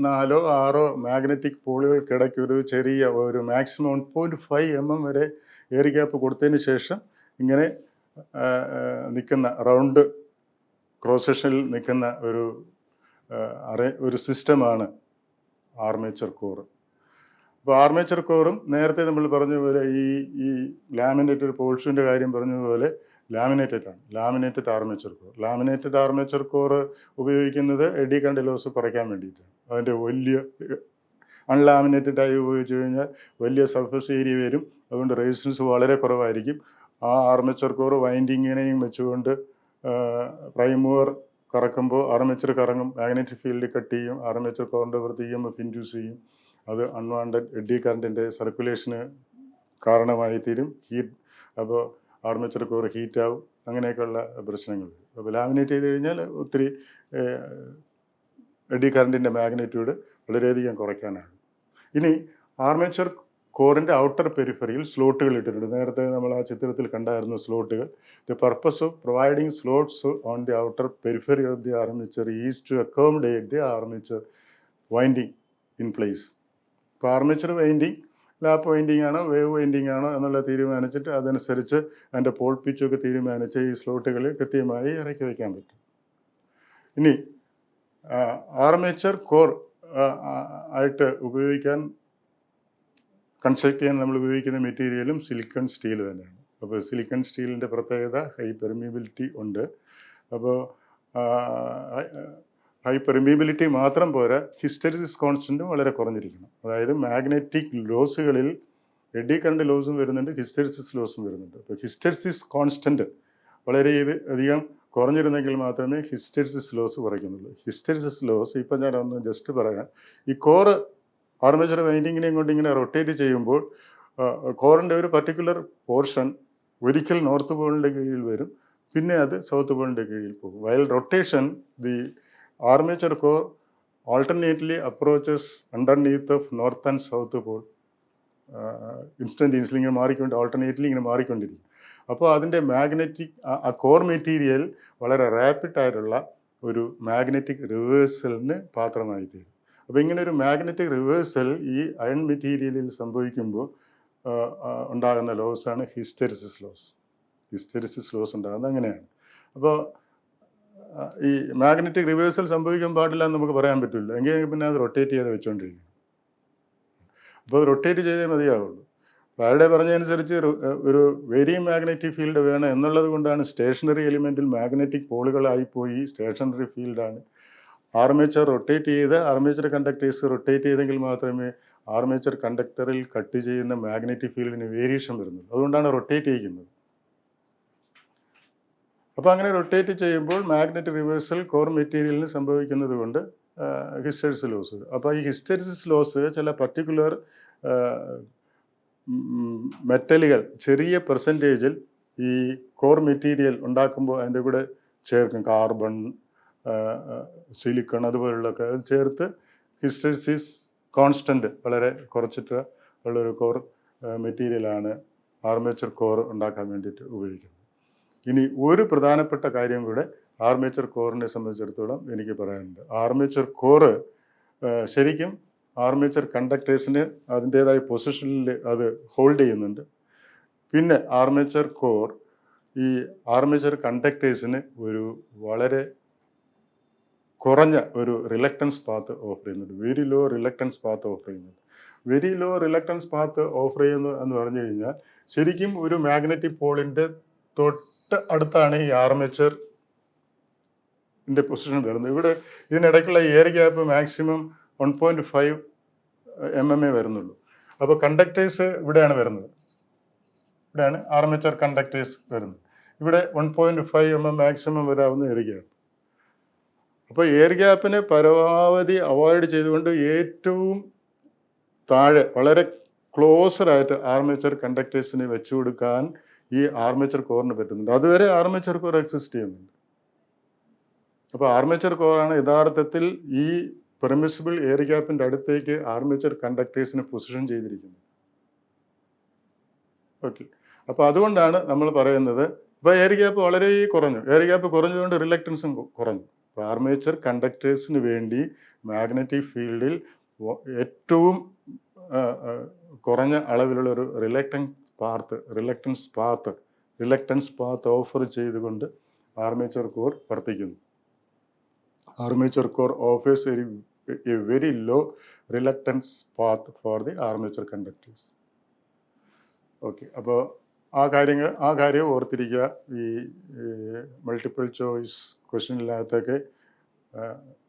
4 or 6 മാഗ്നറ്റിക് പോളുകൾക്കിടയ്ക്ക് ഒരു ചെറിയ ഒരു മാക്സിമം 1.5 mm വരെ എയർ ഗ്യാപ്പ് കൊടുത്തതിന് ശേഷം ഇങ്ങനെ നിൽക്കുന്ന റൗണ്ട് ക്രോസ് സെക്ഷനിൽ നിൽക്കുന്ന ഒരു സിസ്റ്റമാണ് ആർമേച്ചർ കോർ. അപ്പോൾ ആർമേച്ചർ കോറും നേരത്തെ നമ്മൾ പറഞ്ഞ പോലെ ഈ ലാമിനേറ്റഡ് പോൾസിൻ്റെ കാര്യം പറഞ്ഞതുപോലെ ലാമിനേറ്റഡ് ആണ്. Laminated armature core. Laminated armature core ഉപയോഗിക്കുന്നത് എഡി കറണ്ട് ലോസ് കുറയ്ക്കാൻ വേണ്ടിയിട്ടാണ്. അതിൻ്റെ വലിയ അൺലാമിനേറ്റഡ് ആയി ഉപയോഗിച്ച് കഴിഞ്ഞാൽ വലിയ സർഫസ് ഏരിയ വരും, അതുകൊണ്ട് റെസിസ്റ്റൻസ് വളരെ കുറവായിരിക്കും. ആ ആർമേച്ചർ കോർ വൈൻഡിങ്ങിനെയും വെച്ചുകൊണ്ട് പ്രൈം മൂവർ കറക്കുമ്പോൾ ആർമേച്ചർ കറങ്ങും, മാഗ്നറ്റിക് ഫീൽഡ് കട്ട് ചെയ്യും, ആർമേച്ചർ കോറിൻ്റെ പുറത്ത് EMF ഇൻഡ്യൂസ് ചെയ്യും. അത് അൺവാണ്ടഡ് എഡി കറണ്ടിൻ്റെ സർക്കുലേഷന് കാരണമായി തീരും. അപ്പോൾ ആർമേച്ചർ കോർ ഹീറ്റാവും, അങ്ങനെയൊക്കെയുള്ള പ്രശ്നങ്ങൾ. അപ്പോൾ ലാമിനേറ്റ് ചെയ്ത് കഴിഞ്ഞാൽ ഒത്തിരി എഡി കറണ്ടിൻ്റെ മാഗ്നിറ്റ്യൂഡ് വളരെയധികം കുറയ്ക്കാനാകും. ഇനി ആർമേച്ചർ കോറിൻ്റെ ഔട്ടർ പെരിഫറിയിൽ സ്ലോട്ടുകൾ ഇട്ടിട്ടുണ്ട്. നേരത്തെ നമ്മൾ ആ ചിത്രത്തിൽ കണ്ടായിരുന്നു സ്ലോട്ടുകൾ. The purpose of providing slots on the outer periphery of the armature is to accommodate the armature winding in place. ഇപ്പോൾ ആർമേച്ചർ വൈൻഡിങ് ലാപ്പ് വൈൻഡിങ് ആണോ വേവ് വൈൻഡിങ് ആണോ എന്നുള്ളത് തീരുമാനിച്ചിട്ട് അതനുസരിച്ച് അതിൻ്റെ പോൾ പിച്ചൊക്കെ തീരുമാനിച്ച് ഈ സ്ലോട്ടുകളിൽ കൃത്യമായി ഇറക്കി വയ്ക്കാൻ പറ്റും. ഇനി ആർമേച്ചർ കോർ ആയിട്ട് ഉപയോഗിക്കാൻ കൺസ്ട്രക്ട് ചെയ്യാൻ നമ്മൾ ഉപയോഗിക്കുന്ന മെറ്റീരിയലും സിലിക്കൺ സ്റ്റീൽ തന്നെയാണ്. അപ്പോൾ സിലിക്കൺ സ്റ്റീലിൻ്റെ പ്രത്യേകത ഹൈ പെർമിയബിലിറ്റി ഉണ്ട്. അപ്പോൾ ഹൈ പെർമിയബിലിറ്റി മാത്രം പോരാ, ഹിസ്റ്റെറിസിസ് കോൺസ്റ്റൻറ്റും വളരെ കുറഞ്ഞിരിക്കണം. അതായത് മാഗ്നറ്റിക് ലോസുകളിൽ എഡി കറണ്ട് ലോസും വരുന്നുണ്ട്, ഹിസ്റ്റെറിസിസ് ലോസും വരുന്നുണ്ട്. അപ്പോൾ ഹിസ്റ്റെറിസിസ് കോൺസ്റ്റൻറ്റ് വളരെ അധികം കുറഞ്ഞിരുന്നെങ്കിൽ മാത്രമേ ഹിസ്റ്റെറിസിസ് ലോസ് കുറയ്ക്കുന്നുള്ളൂ. ഹിസ്റ്റെറിസിസ് ലോസ് ഇപ്പം ഞാനൊന്ന് ജസ്റ്റ് പറയാം. ഈ കോറ് ആർമേച്ചർ വൈൻഡിങ്ങിനെയും കൊണ്ട് ഇങ്ങനെ റൊട്ടേറ്റ് ചെയ്യുമ്പോൾ കോറിൻ്റെ ഒരു പർട്ടിക്കുലർ പോർഷൻ ഒരിക്കൽ നോർത്ത് പോളിൻ്റെ കീഴിൽ വരും, പിന്നെ അത് സൗത്ത് പോളിൻ്റെ കീഴിൽ പോകും. While rotation the armature core alternately approaches underneath of north and south pole ഇൻസ്റ്റൻറ്റീനിയസ്ലി ഇങ്ങനെ ആൾട്ടർനേറ്റ്ലി ഇങ്ങനെ മാറിക്കൊണ്ടിരിക്കും. അപ്പോൾ അതിൻ്റെ മാഗ്നറ്റിക് ആ കോർ മെറ്റീരിയൽ വളരെ റാപ്പിഡായിട്ടുള്ള ഒരു മാഗ്നറ്റിക് റിവേഴ്സലിന് പാത്രമായി തീരും. അപ്പോൾ ഇങ്ങനെ ഒരു മാഗ്നറ്റിക് റിവേഴ്സൽ ഈ അയൺ മെറ്റീരിയലിൽ സംഭവിക്കുമ്പോൾ ഉണ്ടാകുന്ന ലോസാണ് ഹിസ്റ്റെറിസിസ് ലോസ്. ഹിസ്റ്റെറിസിസ് ലോസ് ഉണ്ടാകുന്നത് അങ്ങനെയാണ്. അപ്പോൾ ഈ മാഗ്നറ്റിക് റിവേഴ്സൽ സംഭവിക്കാൻ പാടില്ല എന്ന് നമുക്ക് പറയാൻ പറ്റില്ല, എങ്കിൽ പിന്നെ അത് റൊട്ടേറ്റ് ചെയ്ത് വെച്ചുകൊണ്ടിരിക്കും. അപ്പോൾ അത് റൊട്ടേറ്റ് ചെയ്തേ മതിയാവുള്ളൂ. ഫാരഡെ പറഞ്ഞതനുസരിച്ച് ഒരു വെരി മാഗ്നറ്റിക് ഫീൽഡ് വേണം എന്നുള്ളത് കൊണ്ടാണ് സ്റ്റേഷനറി എലിമെൻറ്റിൽ മാഗ്നറ്റിക് പോളുകളായിപ്പോയി സ്റ്റേഷനറി ഫീൽഡാണ്. ആർമേച്ചർ റൊട്ടേറ്റ് ചെയ്ത് ആർമേച്ചർ കണ്ടക്ടേഴ്സ് റൊട്ടേറ്റ് ചെയ്തെങ്കിൽ മാത്രമേ ആർമേച്ചർ കണ്ടക്ടറിൽ കട്ട് ചെയ്യുന്ന മാഗ്നറ്റിക് ഫീൽഡിന് വേരിയേഷൻ വരുന്നുള്ളൂ. അതുകൊണ്ടാണ് റൊട്ടേറ്റ് ചെയ്യുന്നത്. അപ്പോൾ അങ്ങനെ റൊട്ടേറ്റ് ചെയ്യുമ്പോൾ മാഗ്നറ്റിക് റിവേഴ്സൽ കോർ മെറ്റീരിയലിന് സംഭവിക്കുന്നത് കൊണ്ട് ഹിസ്റ്റെറിസിസ് ലോസ് വരും. അപ്പോൾ ഈ ഹിസ്റ്റെറിസിസ് ലോസ് ചില പർട്ടിക്കുലർ മെറ്റലുകൾ ചെറിയ പെർസെൻറ്റേജിൽ ഈ കോർ മെറ്റീരിയൽ ഉണ്ടാക്കുമ്പോൾ അതിൻ്റെ കൂടെ ചേർക്കും. കാർബൺ, സിലിക്കൺ അതുപോലുള്ളതൊക്കെ അത് ചേർത്ത് ഹിസ്റ്റെറിസിസ് കോൺസ്റ്റൻറ്റ് വളരെ കുറച്ചിട്ട് ഉള്ളൊരു കോർ മെറ്റീരിയലാണ് ആർമേച്ചർ കോർ ഉണ്ടാക്കാൻ വേണ്ടിയിട്ട് ഉപയോഗിക്കുന്നത്. ഇനി ഒരു പ്രധാനപ്പെട്ട കാര്യം കൂടെ ആർമേച്ചർ കോറിനെ സംബന്ധിച്ചിടത്തോളം എനിക്ക് പറയാനുണ്ട്. ആർമേച്ചർ കോറ് ശരിക്കും ആർമേച്ചർ കണ്ടക്ടേഴ്സിന് അതിൻ്റേതായ പൊസിഷനിൽ അത് ഹോൾഡ് ചെയ്യുന്നുണ്ട്. പിന്നെ ആർമേച്ചർ കോർ ഈ ആർമേച്ചർ കണ്ടക്ടേഴ്സിന് ഒരു വളരെ കുറഞ്ഞ ഒരു റിലക്റ്റൻസ് പാത്ത് ഓഫർ ചെയ്യുന്നുണ്ട്. Very low reluctance path offer ചെയ്യുന്നുണ്ട്. Very low reluctance path offer ചെയ്യുന്നു എന്ന് പറഞ്ഞു കഴിഞ്ഞാൽ ശരിക്കും ഒരു മാഗ്നറ്റിക് പോളിൻ്റെ തൊട്ട് അടുത്താണ് ഈ ആർമേച്ചറിൻ്റെ പൊസിഷൻ വരുന്നത്. ഇവിടെ ഇതിനിടയ്ക്കുള്ള എയർ ഗ്യാപ്പ് മാക്സിമം 1.5 mm വരുന്നുള്ളൂ. അപ്പോൾ കണ്ടക്ടേഴ്സ് ഇവിടെയാണ് വരുന്നത്. ഇവിടെയാണ് ആർമേച്ചർ കണ്ടക്ടേഴ്സ് വരുന്നത്. ഇവിടെ 1.5 mm മാക്സിമം വരാവുന്ന എയർ ഗ്യാപ്പ്. അപ്പോൾ എയർ ഗ്യാപ്പിനെ പരമാവധി അവോയ്ഡ് ചെയ്തുകൊണ്ട് ഏറ്റവും താഴെ വളരെ ക്ലോസറായിട്ട് ആർമേച്ചർ കണ്ടക്ടേഴ്സിനെ വെച്ചു കൊടുക്കാൻ ഈ ആർമേച്ചർ കോറിന് പറ്റുന്നുണ്ട്. അതുവരെ ആർമേച്ചർ കോർ എക്സിസ്റ്റ് ചെയ്യുന്നുണ്ട്. അപ്പോൾ ആർമേച്ചർ കോറാണ് യഥാർത്ഥത്തിൽ ഈ പെർമിസിബിൾ എയർ ഗ്യാപ്പിൻ്റെ അടുത്തേക്ക് ആർമേച്ചർ കണ്ടക്ടേഴ്സിനെ പൊസിഷൻ ചെയ്തിരിക്കുന്നത്. ഓക്കെ, അപ്പോൾ അതുകൊണ്ടാണ് നമ്മൾ പറയുന്നത് ഇപ്പോൾ എയർ ഗ്യാപ്പ് വളരെ കുറഞ്ഞു. എയർ ഗ്യാപ്പ് കുറഞ്ഞതുകൊണ്ട് റിലക്റ്റൻസും കുറഞ്ഞു. അപ്പോൾ ആർമേച്ചർ കണ്ടക്ടേഴ്സിന് വേണ്ടി മാഗ്നറ്റിക് ഫീൽഡിൽ ഏറ്റവും കുറഞ്ഞ അളവിലുള്ള ഒരു റിലക്റ്റൻസ് പാത്ത് ഓഫർ ചെയ്തുകൊണ്ട് ആർമേച്ചർ കോർ വർത്തിക്കുന്നു. Armature core offers a very low reluctance path for the armature conductors. Okay, അപ്പോൾ ആ കാര്യം ഓർത്തിരിക്കുക. ഈ മൾട്ടിപ്പിൾ ചോയ്സ് ക്വസ്റ്റ്യനിനകത്തൊക്കെ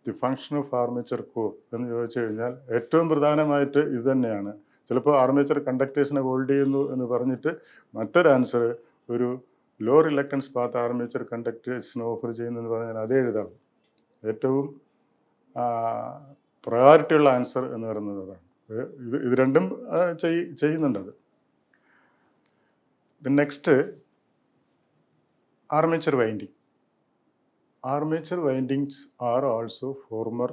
the function of armature core എന്ന് ചോദിച്ചു കഴിഞ്ഞാൽ ഏറ്റവും പ്രധാനമായിട്ട് ഇത് തന്നെയാണ്. ചിലപ്പോൾ ആർമേച്ചർ കണ്ടക്ടേഴ്സിനെ ഹോൾഡ് ചെയ്യുന്നു എന്ന് പറഞ്ഞിട്ട് മറ്റൊരു ആൻസർ ഒരു ലോ റിലക്റ്റൻസ് പാത്ത് ആർമേച്ചർ കണ്ടക്ടേഴ്സിന് ഓഫർ ചെയ്യുന്നു എന്ന് പറഞ്ഞാൽ അതേ എഴുതാം. ഏറ്റവും പ്രയോറിറ്റി ഉള്ള ആൻസർ എന്ന് പറയുന്നത് അതാണ്. ഇത് രണ്ടും ചെയ്യുന്നുണ്ട് അത്. Next armature winding. Armature windings are also former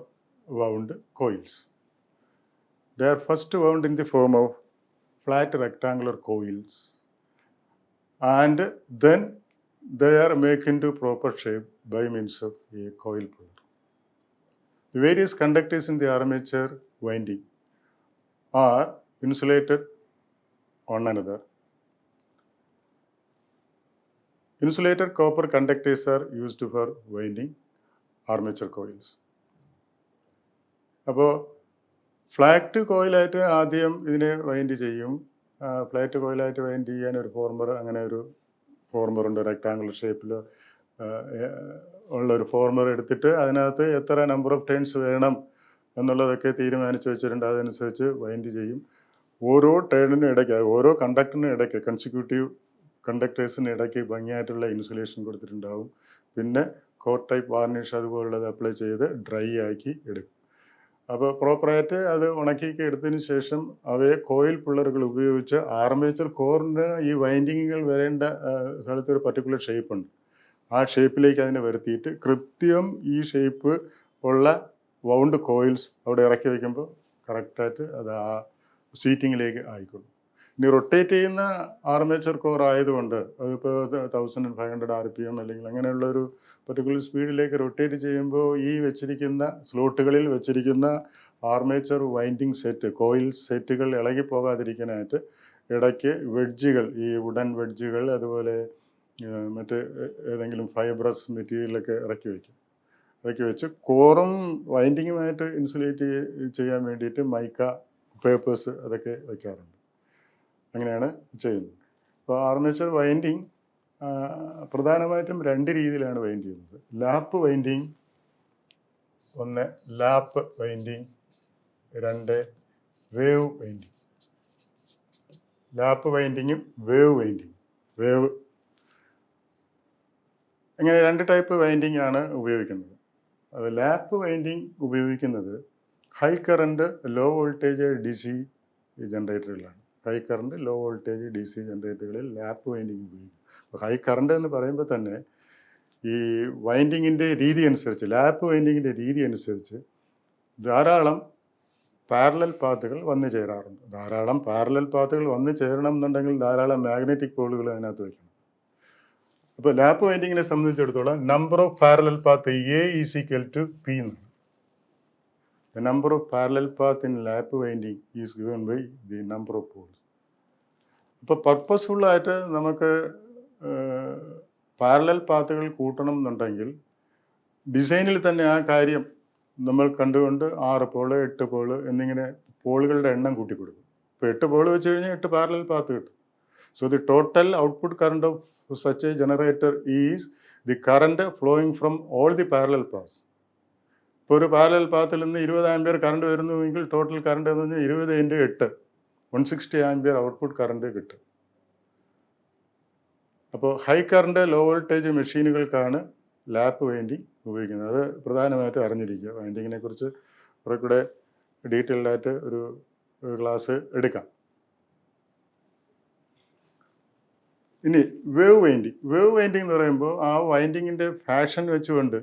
wound coils. They are first wound in the form of flat rectangular coils and then they are made into proper shape by means of a coil puller. The various conductors in the armature winding are insulated on another. Insulated copper conductors are used for winding armature coils. അപ്പോൾ flat കോയിലായിട്ട് ആദ്യം ഇതിനെ wind ചെയ്യും. Flat കോയിലായിട്ട് wind ചെയ്യാൻ ഒരു ഫോർമറുണ്ട്, rectangular ഷേപ്പിൽ ഉള്ള ഒരു former എടുത്തിട്ട് അതിനകത്ത് എത്ര നമ്പർ ഓഫ് ടേൺസ് വേണം എന്നുള്ളതൊക്കെ തീരുമാനിച്ച് വെച്ചിട്ടുണ്ട്. അതനുസരിച്ച് വൈൻഡ് ചെയ്യും. ഓരോ ടേണിനും ഇടയ്ക്ക്, ഓരോ കണ്ടക്ടറിനും ഇടയ്ക്ക്, കൺസിക്യൂട്ടീവ് കണ്ടക്ടേഴ്സിന് ഇടയ്ക്ക് ഭംഗിയായിട്ടുള്ള ഇൻസുലേഷൻ കൊടുത്തിട്ടുണ്ടാവും. പിന്നെ കോട്ട് ടൈപ്പ് വാർണിഷ് അതുപോലുള്ളത് അപ്ലൈ ചെയ്ത് ഡ്രൈ ആക്കി എടുക്കും. അപ്പോൾ പ്രോപ്പറായിട്ട് അത് ഉണക്കി എടുത്തതിന് ശേഷം അവയെ കോയിൽ പുള്ളറുകൾ ഉപയോഗിച്ച് ആർമേച്ചർ കോറിന് ഈ വൈൻഡിങ്ങുകൾ വരേണ്ട സ്ഥലത്ത് ഒരു പർട്ടിക്കുലർ ഷേപ്പ് ഉണ്ട്. ആ ഷേപ്പിലേക്ക് അതിനെ വരുത്തിയിട്ട് കൃത്യം ഈ ഷേപ്പ് ഉള്ള വൗണ്ട് കോയിൽസ് അവിടെ ഇറക്കി വയ്ക്കുമ്പോൾ കറക്റ്റായിട്ട് അത് ആ സീറ്റിങ്ങിലേക്ക് ആയിക്കോളും. ഇനി റൊട്ടേറ്റ് ചെയ്യുന്ന ആർമേച്ചർ കോർ ആയതുകൊണ്ട് അതിപ്പോൾ 1500 RPM അല്ലെങ്കിൽ അങ്ങനെയുള്ള ഒരു പർട്ടിക്കുലർ സ്പീഡിലേക്ക് റൊട്ടേറ്റ് ചെയ്യുമ്പോൾ ഈ വെച്ചിരിക്കുന്ന സ്ലോട്ടുകളിൽ വെച്ചിരിക്കുന്ന ആർമേച്ചർ വൈൻഡിങ് സെറ്റ്, കോയിൽ സെറ്റുകൾ ഇളകി പോകാതിരിക്കാനായിട്ട് ഇടയ്ക്ക് വെഡ്ജുകൾ, ഈ വുഡൻ വെഡ്ജുകൾ, അതുപോലെ മറ്റ് ഏതെങ്കിലും ഫൈബ്രസ് മെറ്റീരിയലൊക്കെ ഇറക്കി വെച്ച് കോറും വൈൻഡിങ്ങുമായിട്ട് ഇൻസുലേറ്റ് ചെയ്യാൻ വേണ്ടിയിട്ട് മൈക്ക പേപ്പേഴ്സ് അതൊക്കെ വയ്ക്കാറുണ്ട്. അങ്ങനെയാണ് ചെയ്യുന്നത്. അപ്പോൾ ആർമേച്ചർ വൈൻഡിങ് പ്രധാനമായിട്ടും 2 രീതിയിലാണ് വൈൻഡ് ചെയ്യുന്നത്. ലാപ്പ് വൈൻഡിങ്, ഒന്ന് lap winding, 2 wave winding. Lap വൈൻഡിങ്ങും വേവ് വൈൻഡിങ്. വേവ് ഇങ്ങനെ 2 ടൈപ്പ് വൈൻഡിങ് ആണ് ഉപയോഗിക്കുന്നത്. അത് ലാപ്പ് വൈൻഡിങ് ഉപയോഗിക്കുന്നത് high current low voltage DC ജനറേറ്ററുകളാണ്. High current low voltage DC ജനറേറ്ററുകളിൽ ലാപ്പ് വൈൻഡിങ് ഉപയോഗിക്കും. അപ്പോൾ ഹൈ കറണ്ട് എന്ന് പറയുമ്പോൾ തന്നെ ഈ വൈൻഡിങ്ങിൻ്റെ രീതി അനുസരിച്ച്, ലാപ്പ് വൈൻഡിങ്ങിൻ്റെ രീതി അനുസരിച്ച് ധാരാളം പാരലൽ പാത്തുകൾ വന്നു ചേരാറുണ്ട്. ധാരാളം പാരലൽ പാത്തുകൾ വന്നു ചേരണം എന്നുണ്ടെങ്കിൽ ധാരാളം മാഗ്നറ്റിക് പോളുകൾ അതിനകത്ത് വയ്ക്കണം. അപ്പോൾ ലാപ്പ് വൈൻഡിങ്ങിനെ സംബന്ധിച്ചിടത്തോളം number of parallel path A is equal to P എന്നാണ്. The number of parallel path in lap winding is given by the number of poles. അപ്പോൾ പർപ്പസ്ഫുള്ളായിട്ട് നമുക്ക് പാരലൽ പാത്തുകൾ കൂട്ടണം എന്നുണ്ടെങ്കിൽ ഡിസൈനിൽ തന്നെ ആ കാര്യം നമ്മൾ കണ്ടുകൊണ്ട് 6 പോള് 8 പോള് എന്നിങ്ങനെ പോളുകളുടെ എണ്ണം കൂട്ടിക്കൊടുക്കും. ഇപ്പോൾ 8 പോള് വെച്ച് കഴിഞ്ഞാൽ 8 പാരലൽ പാത്ത് കിട്ടും. So the total output current of such A generator is the current flowing from all the parallel paths. ഇപ്പോൾ ഒരു പാരലൽ പാത്തിൽ നിന്ന് 20 ആംപിയർ കറണ്ട് വരുന്നുവെങ്കിൽ ടോട്ടൽ കറണ്ട് എന്ന് പറഞ്ഞാൽ 20 × 8 160 ആംപിയർ ഔട്ട്പുട്ട് കറണ്ട് കിട്ടും. അപ്പോൾ ഹൈ കറണ്ട് ലോ വോൾട്ടേജ് മെഷീനുകൾക്കാണ് lap winding ഉപയോഗിക്കുന്നത്. അത് പ്രധാനമായിട്ടും അറിഞ്ഞിരിക്കുക. വൈൻഡിങ്ങിനെ കുറിച്ച് കുറെ കൂടെ ഡീറ്റെയിൽഡായിട്ട് ഒരു ക്ലാസ് എടുക്കാം. ഇനി വേവ് വൈൻഡിങ്. വേവ് വൈൻഡിങ് എന്ന് പറയുമ്പോൾ ആ വൈൻഡിങ്ങിൻ്റെ ഫാഷൻ വെച്ചുകൊണ്ട്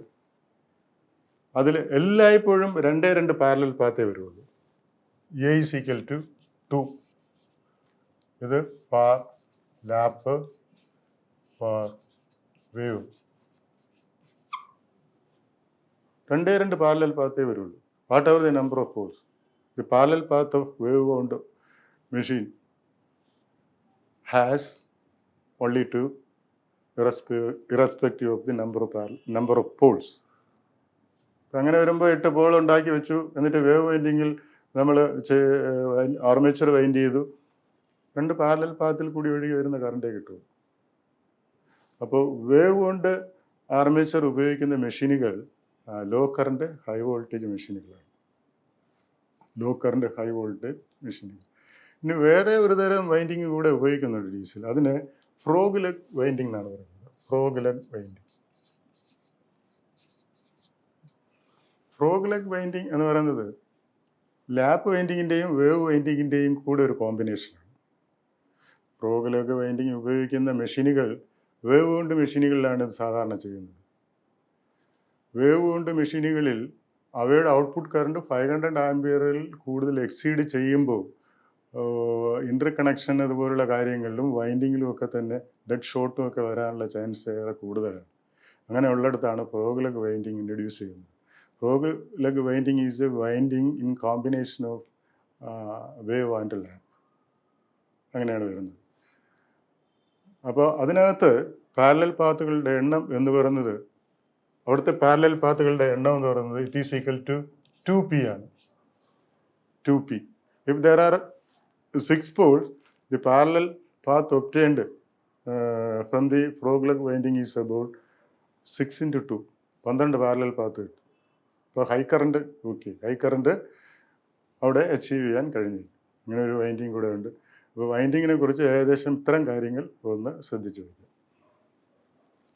അതിൽ എല്ലായ്പ്പോഴും 2 പാരലൽ പാത്തേ വരുള്ളൂ. A is equal to 2. ഇത് per lap per wave. 2 parallel പാത്തേ വരുള്ളൂ. Whatever the number of poles, the parallel path of wave bound machine has only 2 irrespective of the number of poles. അങ്ങനെ വരുമ്പോൾ 8 Paul ഉണ്ടാക്കി വെച്ചു. എന്നിട്ട് wave വൈൻഡിങ്ങിൽ നമ്മൾ armature wind ചെയ്തു. 2 പാരലൽ പാത്തിൽ കൂടി ഒഴുകി വരുന്ന കറണ്ടേ കിട്ടും. അപ്പോൾ വേവ് കൊണ്ട് ആർമേച്ചർ ഉപയോഗിക്കുന്ന മെഷീനുകൾ ലോ കറണ്ട് ഹൈ വോൾട്ടേജ് മെഷീനുകളാണ്. ലോ കറണ്ട് ഹൈ വോൾട്ടേജ് മെഷീനുകൾ. ഇനി വേറെ ഒരു തരം വൈൻഡിങ് കൂടെ ഉപയോഗിക്കുന്നുണ്ട് ഡീസൽ. അതിന് ഫ്രോഗ് ലെഗ് വൈൻഡിങ് എന്നാണ് പറയുന്നത്. Frog leg winding. Frog leg winding എന്ന് പറയുന്നത് ലാപ്പ് വൈൻഡിങ്ങിൻ്റെയും വേവ് വൈൻഡിങ്ങിൻ്റെയും കൂടെ ഒരു കോമ്പിനേഷനാണ്. ഫ്രോഗ് ലെഗ് വൈൻഡിങ് ഉപയോഗിക്കുന്ന മെഷീനുകൾ വേവ് കൊണ്ട് മെഷീനുകളിലാണ് ഇത് സാധാരണ ചെയ്യുന്നത്. വേവ് കൊണ്ട് മെഷീനുകളിൽ അവയുടെ ഔട്ട്പുട്ട് കറണ്ട് 500 ആംപിയറിൽ കൂടുതൽ എക്സീഡ് ചെയ്യുമ്പോൾ ഇൻ്റർ കണക്ഷൻ അതുപോലുള്ള കാര്യങ്ങളിലും വൈൻഡിങ്ങിലും ഒക്കെ തന്നെ ഡെഡ് ഷോട്ടും ഒക്കെ വരാനുള്ള ചാൻസ് ഏറെ കൂടുതലാണ്. അങ്ങനെ ഉള്ളിടത്താണ് ഫ്രോഗ് ലെഗ് വൈൻഡിങ് ഇൻട്രൊഡ്യൂസ് ചെയ്യുന്നത്. Frog leg winding is A winding in combination of wave and lap. അങ്ങനെയാണ് വരുന്നത്. അപ്പോൾ അതിനകത്ത് പാരലൽ പാത്തുകളുടെ എണ്ണം എന്ന് പറയുന്നത്, അവിടുത്തെ പാരലൽ പാത്തുകളുടെ എണ്ണം എന്ന് പറയുന്നത് it is equal to 2p ആണ്. 2p. If there are 6 poles, the parallel path obtained from the frog leg winding is about 6 × 2, 12 parallel path കിട്ടും. ഇപ്പോൾ ഹൈ കറണ്ട് ഹൈ കറണ്ട് അവിടെ അച്ചീവ് ചെയ്യാൻ കഴിഞ്ഞു. ഇങ്ങനെ ഒരു വൈൻഡിങ് കൂടെ ഉണ്ട്. അപ്പോൾ വൈൻഡിങ്ങിനെ കുറിച്ച് ഏകദേശം ഇത്തരം കാര്യങ്ങൾ ഒന്ന് ശ്രദ്ധിച്ചു വയ്ക്കുക.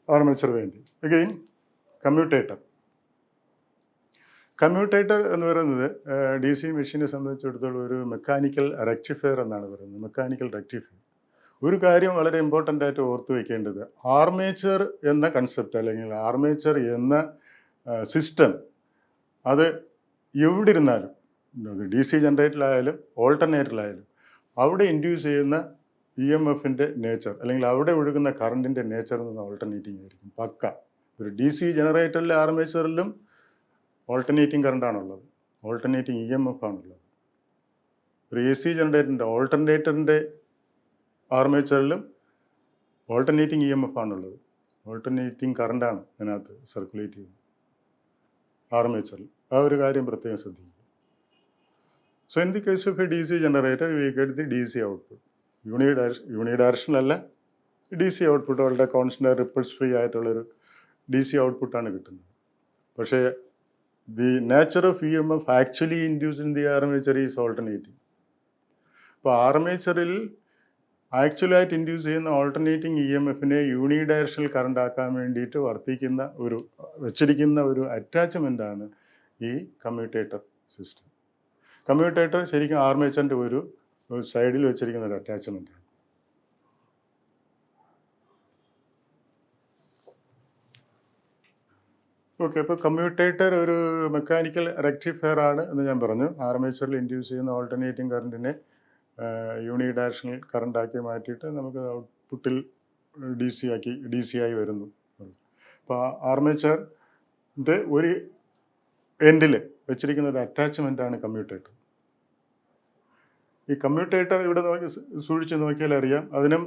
Armature winding. Again commutator. Commutator എന്ന് പറയുന്നത് DC മെഷീനെ സംബന്ധിച്ചിടത്തോളം ഒരു മെക്കാനിക്കൽ റെക്ടിഫയർ എന്നാണ് പറയുന്നത്. Mechanical rectifier. ഒരു കാര്യം വളരെ ഇമ്പോർട്ടൻ്റ് ആയിട്ട് ഓർത്ത് വയ്ക്കേണ്ടത്, ആർമേച്ചർ എന്ന കൺസെപ്റ്റ് അല്ലെങ്കിൽ ആർമേച്ചർ എന്ന സിസ്റ്റം അത് എവിടെ ഇരുന്നാലും, DC ജനറേറ്ററിലായാലും ഓൾട്ടർനേറ്ററിലായാലും, അവിടെ ഇൻഡ്യൂസ് ചെയ്യുന്ന EMFൻ്റെ നേച്ചർ അല്ലെങ്കിൽ അവിടെ ഒഴുകുന്ന കറണ്ടിൻ്റെ നേച്ചർ എന്ന് ഓൾട്ടർനേറ്റിംഗ് ആയിരിക്കും പക്ക. ഒരു DC ജനറേറ്ററിലെ ആർമേച്ചറിലും ഓൾട്ടർനേറ്റിംഗ് കറണ്ടാണുള്ളത്, ഓൾട്ടർനേറ്റിംഗ് EMF ആണുള്ളത്. ഒരു AC ജനറേറ്ററിൻ്റെ ഓൾട്ടർനേറ്ററിൻ്റെ ആർമേച്ചറിലും ഓൾട്ടർനേറ്റിംഗ് EMF ആണുള്ളത്. ഓൾട്ടർനേറ്റിംഗ് കറണ്ടാണ് അതിനകത്ത് സർക്കുലേറ്റ് ചെയ്യുന്നത് ആർമേച്ചറിൽ. ആ ഒരു കാര്യം പ്രത്യേകം ശ്രദ്ധിക്കുക. So in the case of a DC generator, we get the DC output. Unidirectional അല്ല, DC output വളരെ കോൺസ്റ്റന്റ് റിപ്പിൾസ് ഫ്രീ ആയിട്ടുള്ളൊരു DC ഔട്ട്പുട്ടാണ് കിട്ടുന്നത്. പക്ഷേ the nature of EMF actually induced in the armature is alternating. അപ്പോൾ ആർമേച്ചറിൽ ആക്ച്വലായിട്ട് induce ചെയ്യുന്ന alternating EMFനെ unidirectional current ആക്കാൻ വേണ്ടിയിട്ട് വെച്ചിരിക്കുന്ന ഒരു അറ്റാച്ച്മെൻ്റാണ് ഈ കമ്മ്യൂട്ടേറ്റർ സിസ്റ്റം. കമ്മ്യൂട്ടേറ്റർ ശരിക്കും ആർമേച്ചറിൻ്റെ ഒരു സൈഡിൽ വെച്ചിരിക്കുന്ന ഒരു അറ്റാച്ച്മെൻറ്റാണ്. ഓക്കെ, അപ്പോൾ കമ്മ്യൂട്ടേറ്റർ ഒരു മെക്കാനിക്കൽ റെക്ടിഫയർ ആണ് എന്ന് ഞാൻ പറഞ്ഞു. ആർമേച്ചറിൽ ഇൻഡ്യൂസ് ചെയ്യുന്ന ഓൾട്ടർനേറ്റിംഗ് കറണ്ടിനെ യൂണിഡയറക്ഷണൽ കറണ്ടാക്കി മാറ്റിയിട്ട് നമുക്ക് ഔട്ട്പുട്ടിൽ ഡി സി ആയി വരുന്നു. അപ്പോൾ ആർമേച്ചറിൻ്റെ ഒരു എൻഡിൽ വെച്ചിരിക്കുന്ന ഒരു അറ്റാച്ച്മെൻ്റാണ് കമ്മ്യൂട്ടേറ്റർ. ഈ കമ്മ്യൂട്ടേറ്റർ ഇവിടെ സൂക്ഷിച്ച് നോക്കിയാൽ അറിയാം, അതിനും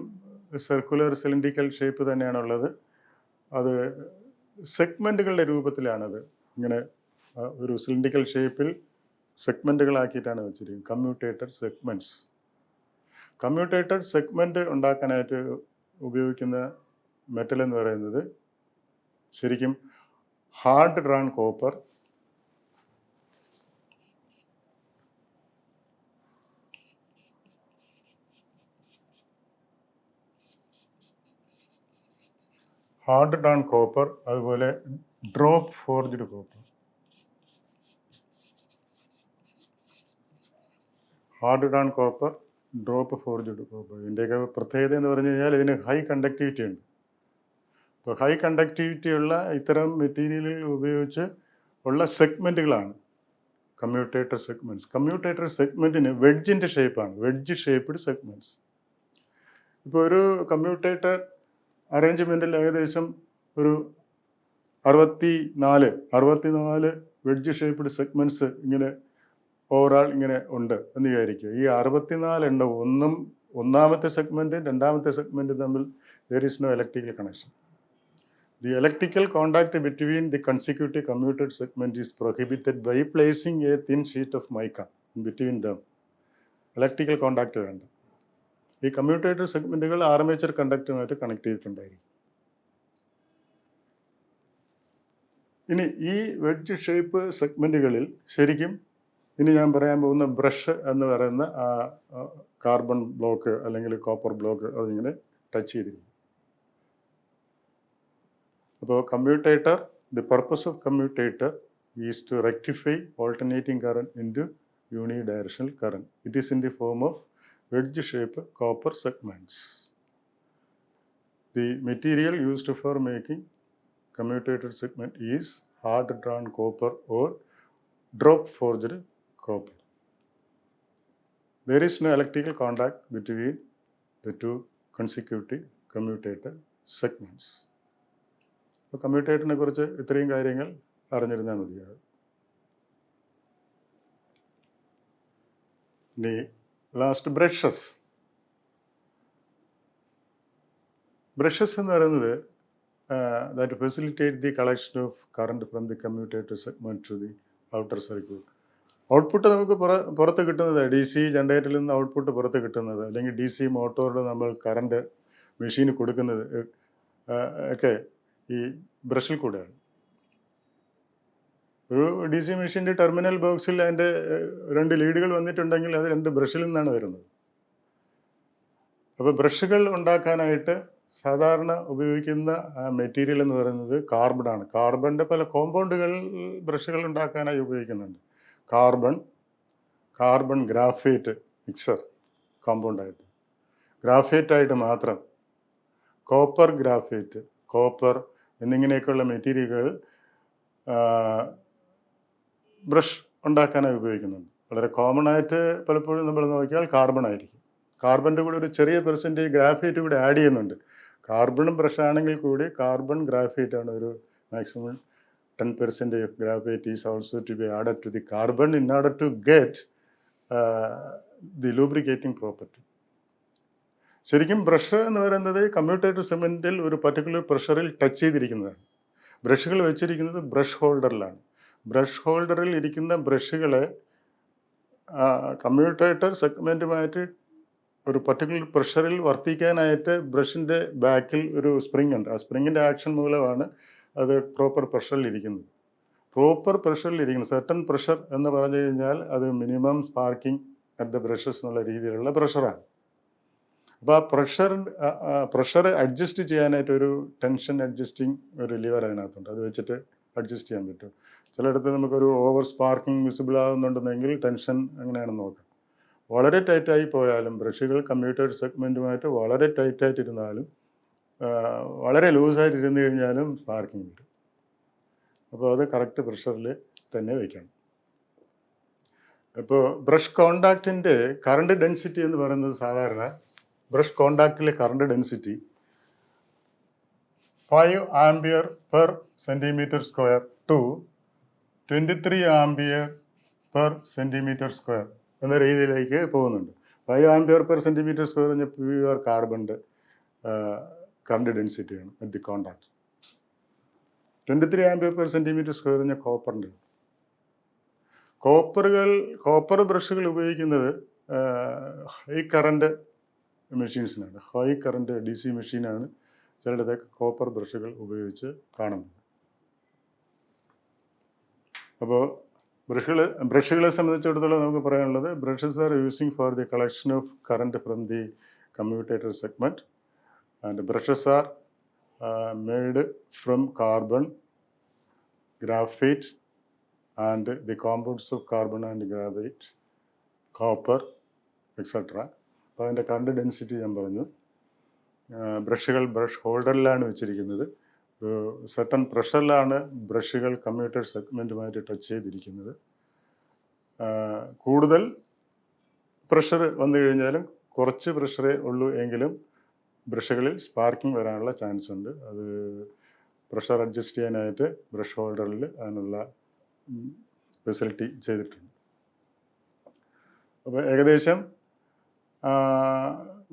സർക്കുലർ സിലിണ്ടറിക്കൽ ഷേപ്പ് തന്നെയാണുള്ളത്. അത് സെഗ്മെൻറ്റുകളുടെ രൂപത്തിലാണത്, ഇങ്ങനെ ഒരു സിലിണ്ടറിക്കൽ ഷേപ്പിൽ സെഗ്മെൻറ്റുകളാക്കിയിട്ടാണ് വെച്ചിരിക്കുന്നത്. Commutator segments. കമ്മ്യൂട്ടേറ്റർ സെഗ്മെൻറ്റ് ഉണ്ടാക്കാനായിട്ട് ഉപയോഗിക്കുന്ന മെറ്റൽ എന്ന് പറയുന്നത് ശരിക്കും ഹാർഡ് ഡ്രാൺ കോപ്പർ, അതുപോലെ drop forged copper. Hard drawn copper, drop forged copper. ഇതിൻ്റെയൊക്കെ പ്രത്യേകത എന്ന് പറഞ്ഞു കഴിഞ്ഞാൽ ഇതിന് ഹൈ കണ്ടക്ടിവിറ്റി ഉണ്ട്. അപ്പോൾ ഹൈ കണ്ടക്ടിവിറ്റി ഉള്ള ഇത്തരം മെറ്റീരിയലുകൾ ഉപയോഗിച്ച് ഉള്ള സെഗ്മെൻറ്റുകളാണ് കമ്മ്യൂട്ടേറ്റർ സെഗ്മെൻറ്റ്സ്. കമ്മ്യൂട്ടേറ്റർ സെഗ്മെൻറ്റിന് വെഡ്ജിൻ്റെ ഷേപ്പാണ്, വെഡ്ജ് ഷേപ്പ്ഡ് സെഗ്മെൻറ്റ്സ്. ഇപ്പോൾ ഒരു കമ്മ്യൂട്ടേറ്റർ അറേഞ്ച്മെൻറ്റിൽ ഏകദേശം ഒരു 64 വെഡ്ജ് ഷേപ്പ്ഡ് സെഗ്മെൻറ്റ്സ് ഇങ്ങനെ ഓവറാൾ ഇങ്ങനെ ഉണ്ട് എന്ന് വിചാരിക്കുക. ഈ 64 എണ്ണവും ഒന്നാമത്തെ സെഗ്മെൻറ്റും രണ്ടാമത്തെ സെഗ്മെൻറ്റും തമ്മിൽ there is no electrical connection. The electrical contact between the consecutive commutator segment is prohibited by placing a thin sheet of mica in between them. Electrical contact വേണ്ട. ഈ കമ്മ്യൂട്ടേറ്റർ സെഗ്മെൻറ്റുകൾ ആർമേച്ചർ കണ്ടക്ടറുമായിട്ട് കണക്ട് ചെയ്തിട്ടുണ്ടായിരിക്കും. ഇനി ഈ വെഡ്ജ് ഷേപ്പ് സെഗ്മെൻറ്റുകളിൽ ശരിക്കും ഇനി ഞാൻ പറയാൻ പോകുന്ന brush എന്ന് പറയുന്ന കാർബൺ ബ്ലോക്ക് അല്ലെങ്കിൽ കോപ്പർ ബ്ലോക്ക് അതിങ്ങനെ ടച്ച് ചെയ്തിരിക്കും. അപ്പോൾ commutator, the purpose of commutator is to rectify alternating current into unidirectional current. It is in the form of wedge shape copper segments. The material used for making commutator segment is hard drawn copper or drop forged copper. There is no electrical contact between the two consecutive commutator segments. അപ്പോൾ കമ്മ്യൂട്ടേറ്ററിനെ കുറിച്ച് ഇത്രയും കാര്യങ്ങൾ അറിഞ്ഞിരുന്നാൽ മതിയാകും. ഇനി last brushes എന്ന് പറയുന്നത് that facilitate the collection of current from the commutator segment to the outer circuit. Output നമുക്ക് പുറത്ത് കിട്ടുന്നത് DC ജനറേറ്ററിൽ നിന്ന് ഔട്ട്പുട്ട് പുറത്ത് കിട്ടുന്നത്, അല്ലെങ്കിൽ DC മോട്ടോറിൽ നമ്മൾ കറണ്ട് മെഷീന് കൊടുക്കുന്നത് ഒക്കെ ഈ ബ്രഷിൽ കൂടെയാണ്. ഒരു DC മെഷീൻ്റെ ടെർമിനൽ ബോക്സിൽ അതിൻ്റെ 2 ലീഡുകൾ വന്നിട്ടുണ്ടെങ്കിൽ അത് 2 ബ്രഷിൽ നിന്നാണ് വരുന്നത്. അപ്പോൾ ബ്രഷുകൾ ഉണ്ടാക്കാനായിട്ട് സാധാരണ ഉപയോഗിക്കുന്ന മെറ്റീരിയൽ എന്ന് പറയുന്നത് കാർബണാണ്. കാർബണിൻ്റെ പല കോമ്പൗണ്ടുകൾ ബ്രഷുകൾ ഉണ്ടാക്കാനായി ഉപയോഗിക്കുന്നുണ്ട്. കാർബൺ ഗ്രാഫൈറ്റ് മിക്സർ കോമ്പൗണ്ടായിട്ട്, ഗ്രാഫൈറ്റായിട്ട് മാത്രം, കോപ്പർ ഗ്രാഫൈറ്റ്, കോപ്പർ എന്നിങ്ങനെയൊക്കെയുള്ള മെറ്റീരിയലുകൾ ബ്രഷ് ഉണ്ടാക്കാനായി ഉപയോഗിക്കുന്നുണ്ട്. വളരെ കോമൺ ആയിട്ട് പലപ്പോഴും നമ്മൾ നോക്കിയാൽ കാർബൺ ആയിരിക്കും. കാർബണിൻ്റെ കൂടെ ഒരു ചെറിയ പെർസെൻറ്റേജ് ഗ്രാഫൈറ്റ് കൂടെ ആഡ് ചെയ്യുന്നുണ്ട്. കാർബണും ബ്രഷ് ആണെങ്കിൽ കൂടി കാർബൺ ഗ്രാഫൈറ്റ് ആണ് ഒരു maximum 10% of graphite is also to be added to the carbon in order to get the lubricating property. ശരിക്കും ബ്രഷ് എന്ന് പറയുന്നത് കമ്മ്യൂട്ടേറ്റർ സെഗ്മെൻറ്റിൽ ഒരു പർട്ടിക്കുലർ പ്രഷറിൽ ടച്ച് ചെയ്തിരിക്കുന്നതാണ്. ബ്രഷുകൾ വെച്ചിരിക്കുന്നത് ബ്രഷ് ഹോൾഡറിലാണ്. ബ്രഷ് ഹോൾഡറിൽ ഇരിക്കുന്ന ബ്രഷുകളെ കമ്മ്യൂട്ടേറ്റർ സെഗ്മെൻറ്റുമായിട്ട് ഒരു പർട്ടിക്കുലർ പ്രഷറിൽ വർത്തിക്കാനായിട്ട് ബ്രഷിൻ്റെ ബാക്കിൽ ഒരു സ്പ്രിങ് ഉണ്ട്. ആ സ്പ്രിങ്ങിൻ്റെ ആക്ഷൻ മൂലമാണ് അത് പ്രോപ്പർ പ്രഷറിലിരിക്കുന്നത്. പ്രോപ്പർ പ്രഷറിലിരിക്കുന്നത് സെർട്ടൺ പ്രഷർ എന്ന് പറഞ്ഞു കഴിഞ്ഞാൽ അത് minimum sparking at the brushes എന്നുള്ള രീതിയിലുള്ള പ്രഷറാണ്. അപ്പോൾ ആ പ്രഷർ അഡ്ജസ്റ്റ് ചെയ്യാനായിട്ട് ഒരു ടെൻഷൻ അഡ്ജസ്റ്റിംഗ് ഒരു ലിവർ അതിനകത്തുണ്ട്. അത് വെച്ചിട്ട് അഡ്ജസ്റ്റ് ചെയ്യാൻ പറ്റും. ചിലയിടത്ത് നമുക്കൊരു ഓവർ സ്പാർക്കിംഗ് വിസിബിൾ ആകുന്നുണ്ടെന്നെങ്കിൽ ടെൻഷൻ അങ്ങനെയാണെന്ന് നോക്കാം. വളരെ ടൈറ്റായി പോയാലും ബ്രഷുകൾ കമ്മ്യൂട്ടേറ്റർ സെഗ്മെൻറ്റുമായിട്ട് വളരെ ടൈറ്റായിട്ടിരുന്നാലും വളരെ ലൂസായിട്ട് ഇരുന്ന് കഴിഞ്ഞാലും സ്പാർക്കിംഗ് വരും. അപ്പോൾ അത് കറക്റ്റ് പ്രഷറിൽ തന്നെ വയ്ക്കണം. ഇപ്പോൾ ബ്രഷ് കോണ്ടാക്റ്റിൻ്റെ കറണ്ട് ഡെൻസിറ്റി എന്ന് പറയുന്നത് സാധാരണ ബ്രഷ് കോണ്ടാക്റ്റിലെ current density 5 ampere per centimetre square to 23 ampere per centimetre square എന്ന രീതിയിലേക്ക് പോകുന്നുണ്ട്. 5 ആംപിയർ പെർ സെൻറ്റിമീറ്റർ സ്ക്വയർ എന്ന് പറഞ്ഞാൽ പ്യുവർ കാർബണിൻ്റെ കറണ്ട് ഡെൻസിറ്റിയാണ് at the contact. 23 ampere per centimetre square എന്ന് പറഞ്ഞാൽ കോപ്പറിൻ്റെ. കോപ്പർ ബ്രഷുകൾ ഉപയോഗിക്കുന്നത് ഹൈ കറണ്ട് മെഷീൻസിനാണ്. ഹൈ കറണ്ട് DC മെഷീനാണ് ചിലയിടത്തേക്ക് കോപ്പർ ബ്രഷുകൾ ഉപയോഗിച്ച് കാണുന്നത്. അപ്പോൾ ബ്രഷുകളെ സംബന്ധിച്ചിടത്തോളം നമുക്ക് പറയാനുള്ളത് brushes are using for the collection of current from the commutator segment and brushes are made from carbon, graphite and the compounds of carbon and graphite, copper etcetera. അപ്പോൾ അതിൻ്റെ current density ഞാൻ പറഞ്ഞു. ബ്രഷുകൾ ബ്രഷ് ഹോൾഡറിലാണ് വെച്ചിരിക്കുന്നത്. Certain പ്രഷറിലാണ് ബ്രഷുകൾ commuter സെഗ്മെൻറ്റുമായിട്ട് touch ചെയ്തിരിക്കുന്നത്. കൂടുതൽ pressure വന്നു കഴിഞ്ഞാലും കുറച്ച് പ്രഷറേ ഉള്ളൂ എങ്കിലും ബ്രഷുകളിൽ സ്പാർക്കിംഗ് വരാനുള്ള ചാൻസ് ഉണ്ട്. അത് പ്രഷർ അഡ്ജസ്റ്റ് ചെയ്യാനായിട്ട് ബ്രഷ് ഹോൾഡറിൽ അതിനുള്ള ഫെസിലിറ്റി ചെയ്തിട്ടുണ്ട്. അപ്പോൾ ഏകദേശം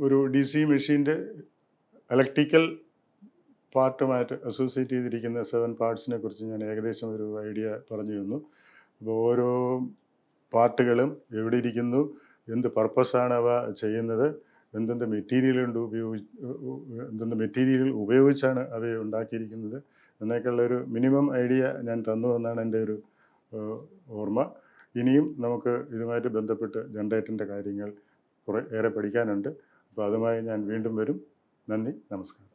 ഒരു DC മെഷീൻ്റെ ഇലക്ട്രിക്കൽ പാർട്ടുമായിട്ട് അസോസിയേറ്റ് ചെയ്തിരിക്കുന്ന 7 പാർട്സിനെ കുറിച്ച് ഞാൻ ഏകദേശം ഒരു ഐഡിയ പറഞ്ഞു തന്നു. അപ്പോൾ ഓരോ പാർട്ടുകളും എവിടെ ഇരിക്കുന്നു, എന്ത് പർപ്പസാണ് അവ ചെയ്യുന്നത്, എന്തെന്ത് മെറ്റീരിയൽ ഉപയോഗിച്ചാണ് അവയെ ഉണ്ടാക്കിയിരിക്കുന്നത് എന്നൊക്കെയുള്ളൊരു മിനിമം ഐഡിയ ഞാൻ തന്നു എന്നാണ് എൻ്റെ ഒരു ഓർമ്മ. ഇനിയും നമുക്ക് ഇതുമായിട്ട് ബന്ധപ്പെട്ട് ജനറേറ്ററിൻ്റെ കാര്യങ്ങൾ ഏറെ പഠിക്കാനുണ്ട്. അപ്പോൾ അതുമായി ഞാൻ വീണ്ടും വരും. നന്ദി, നമസ്കാരം.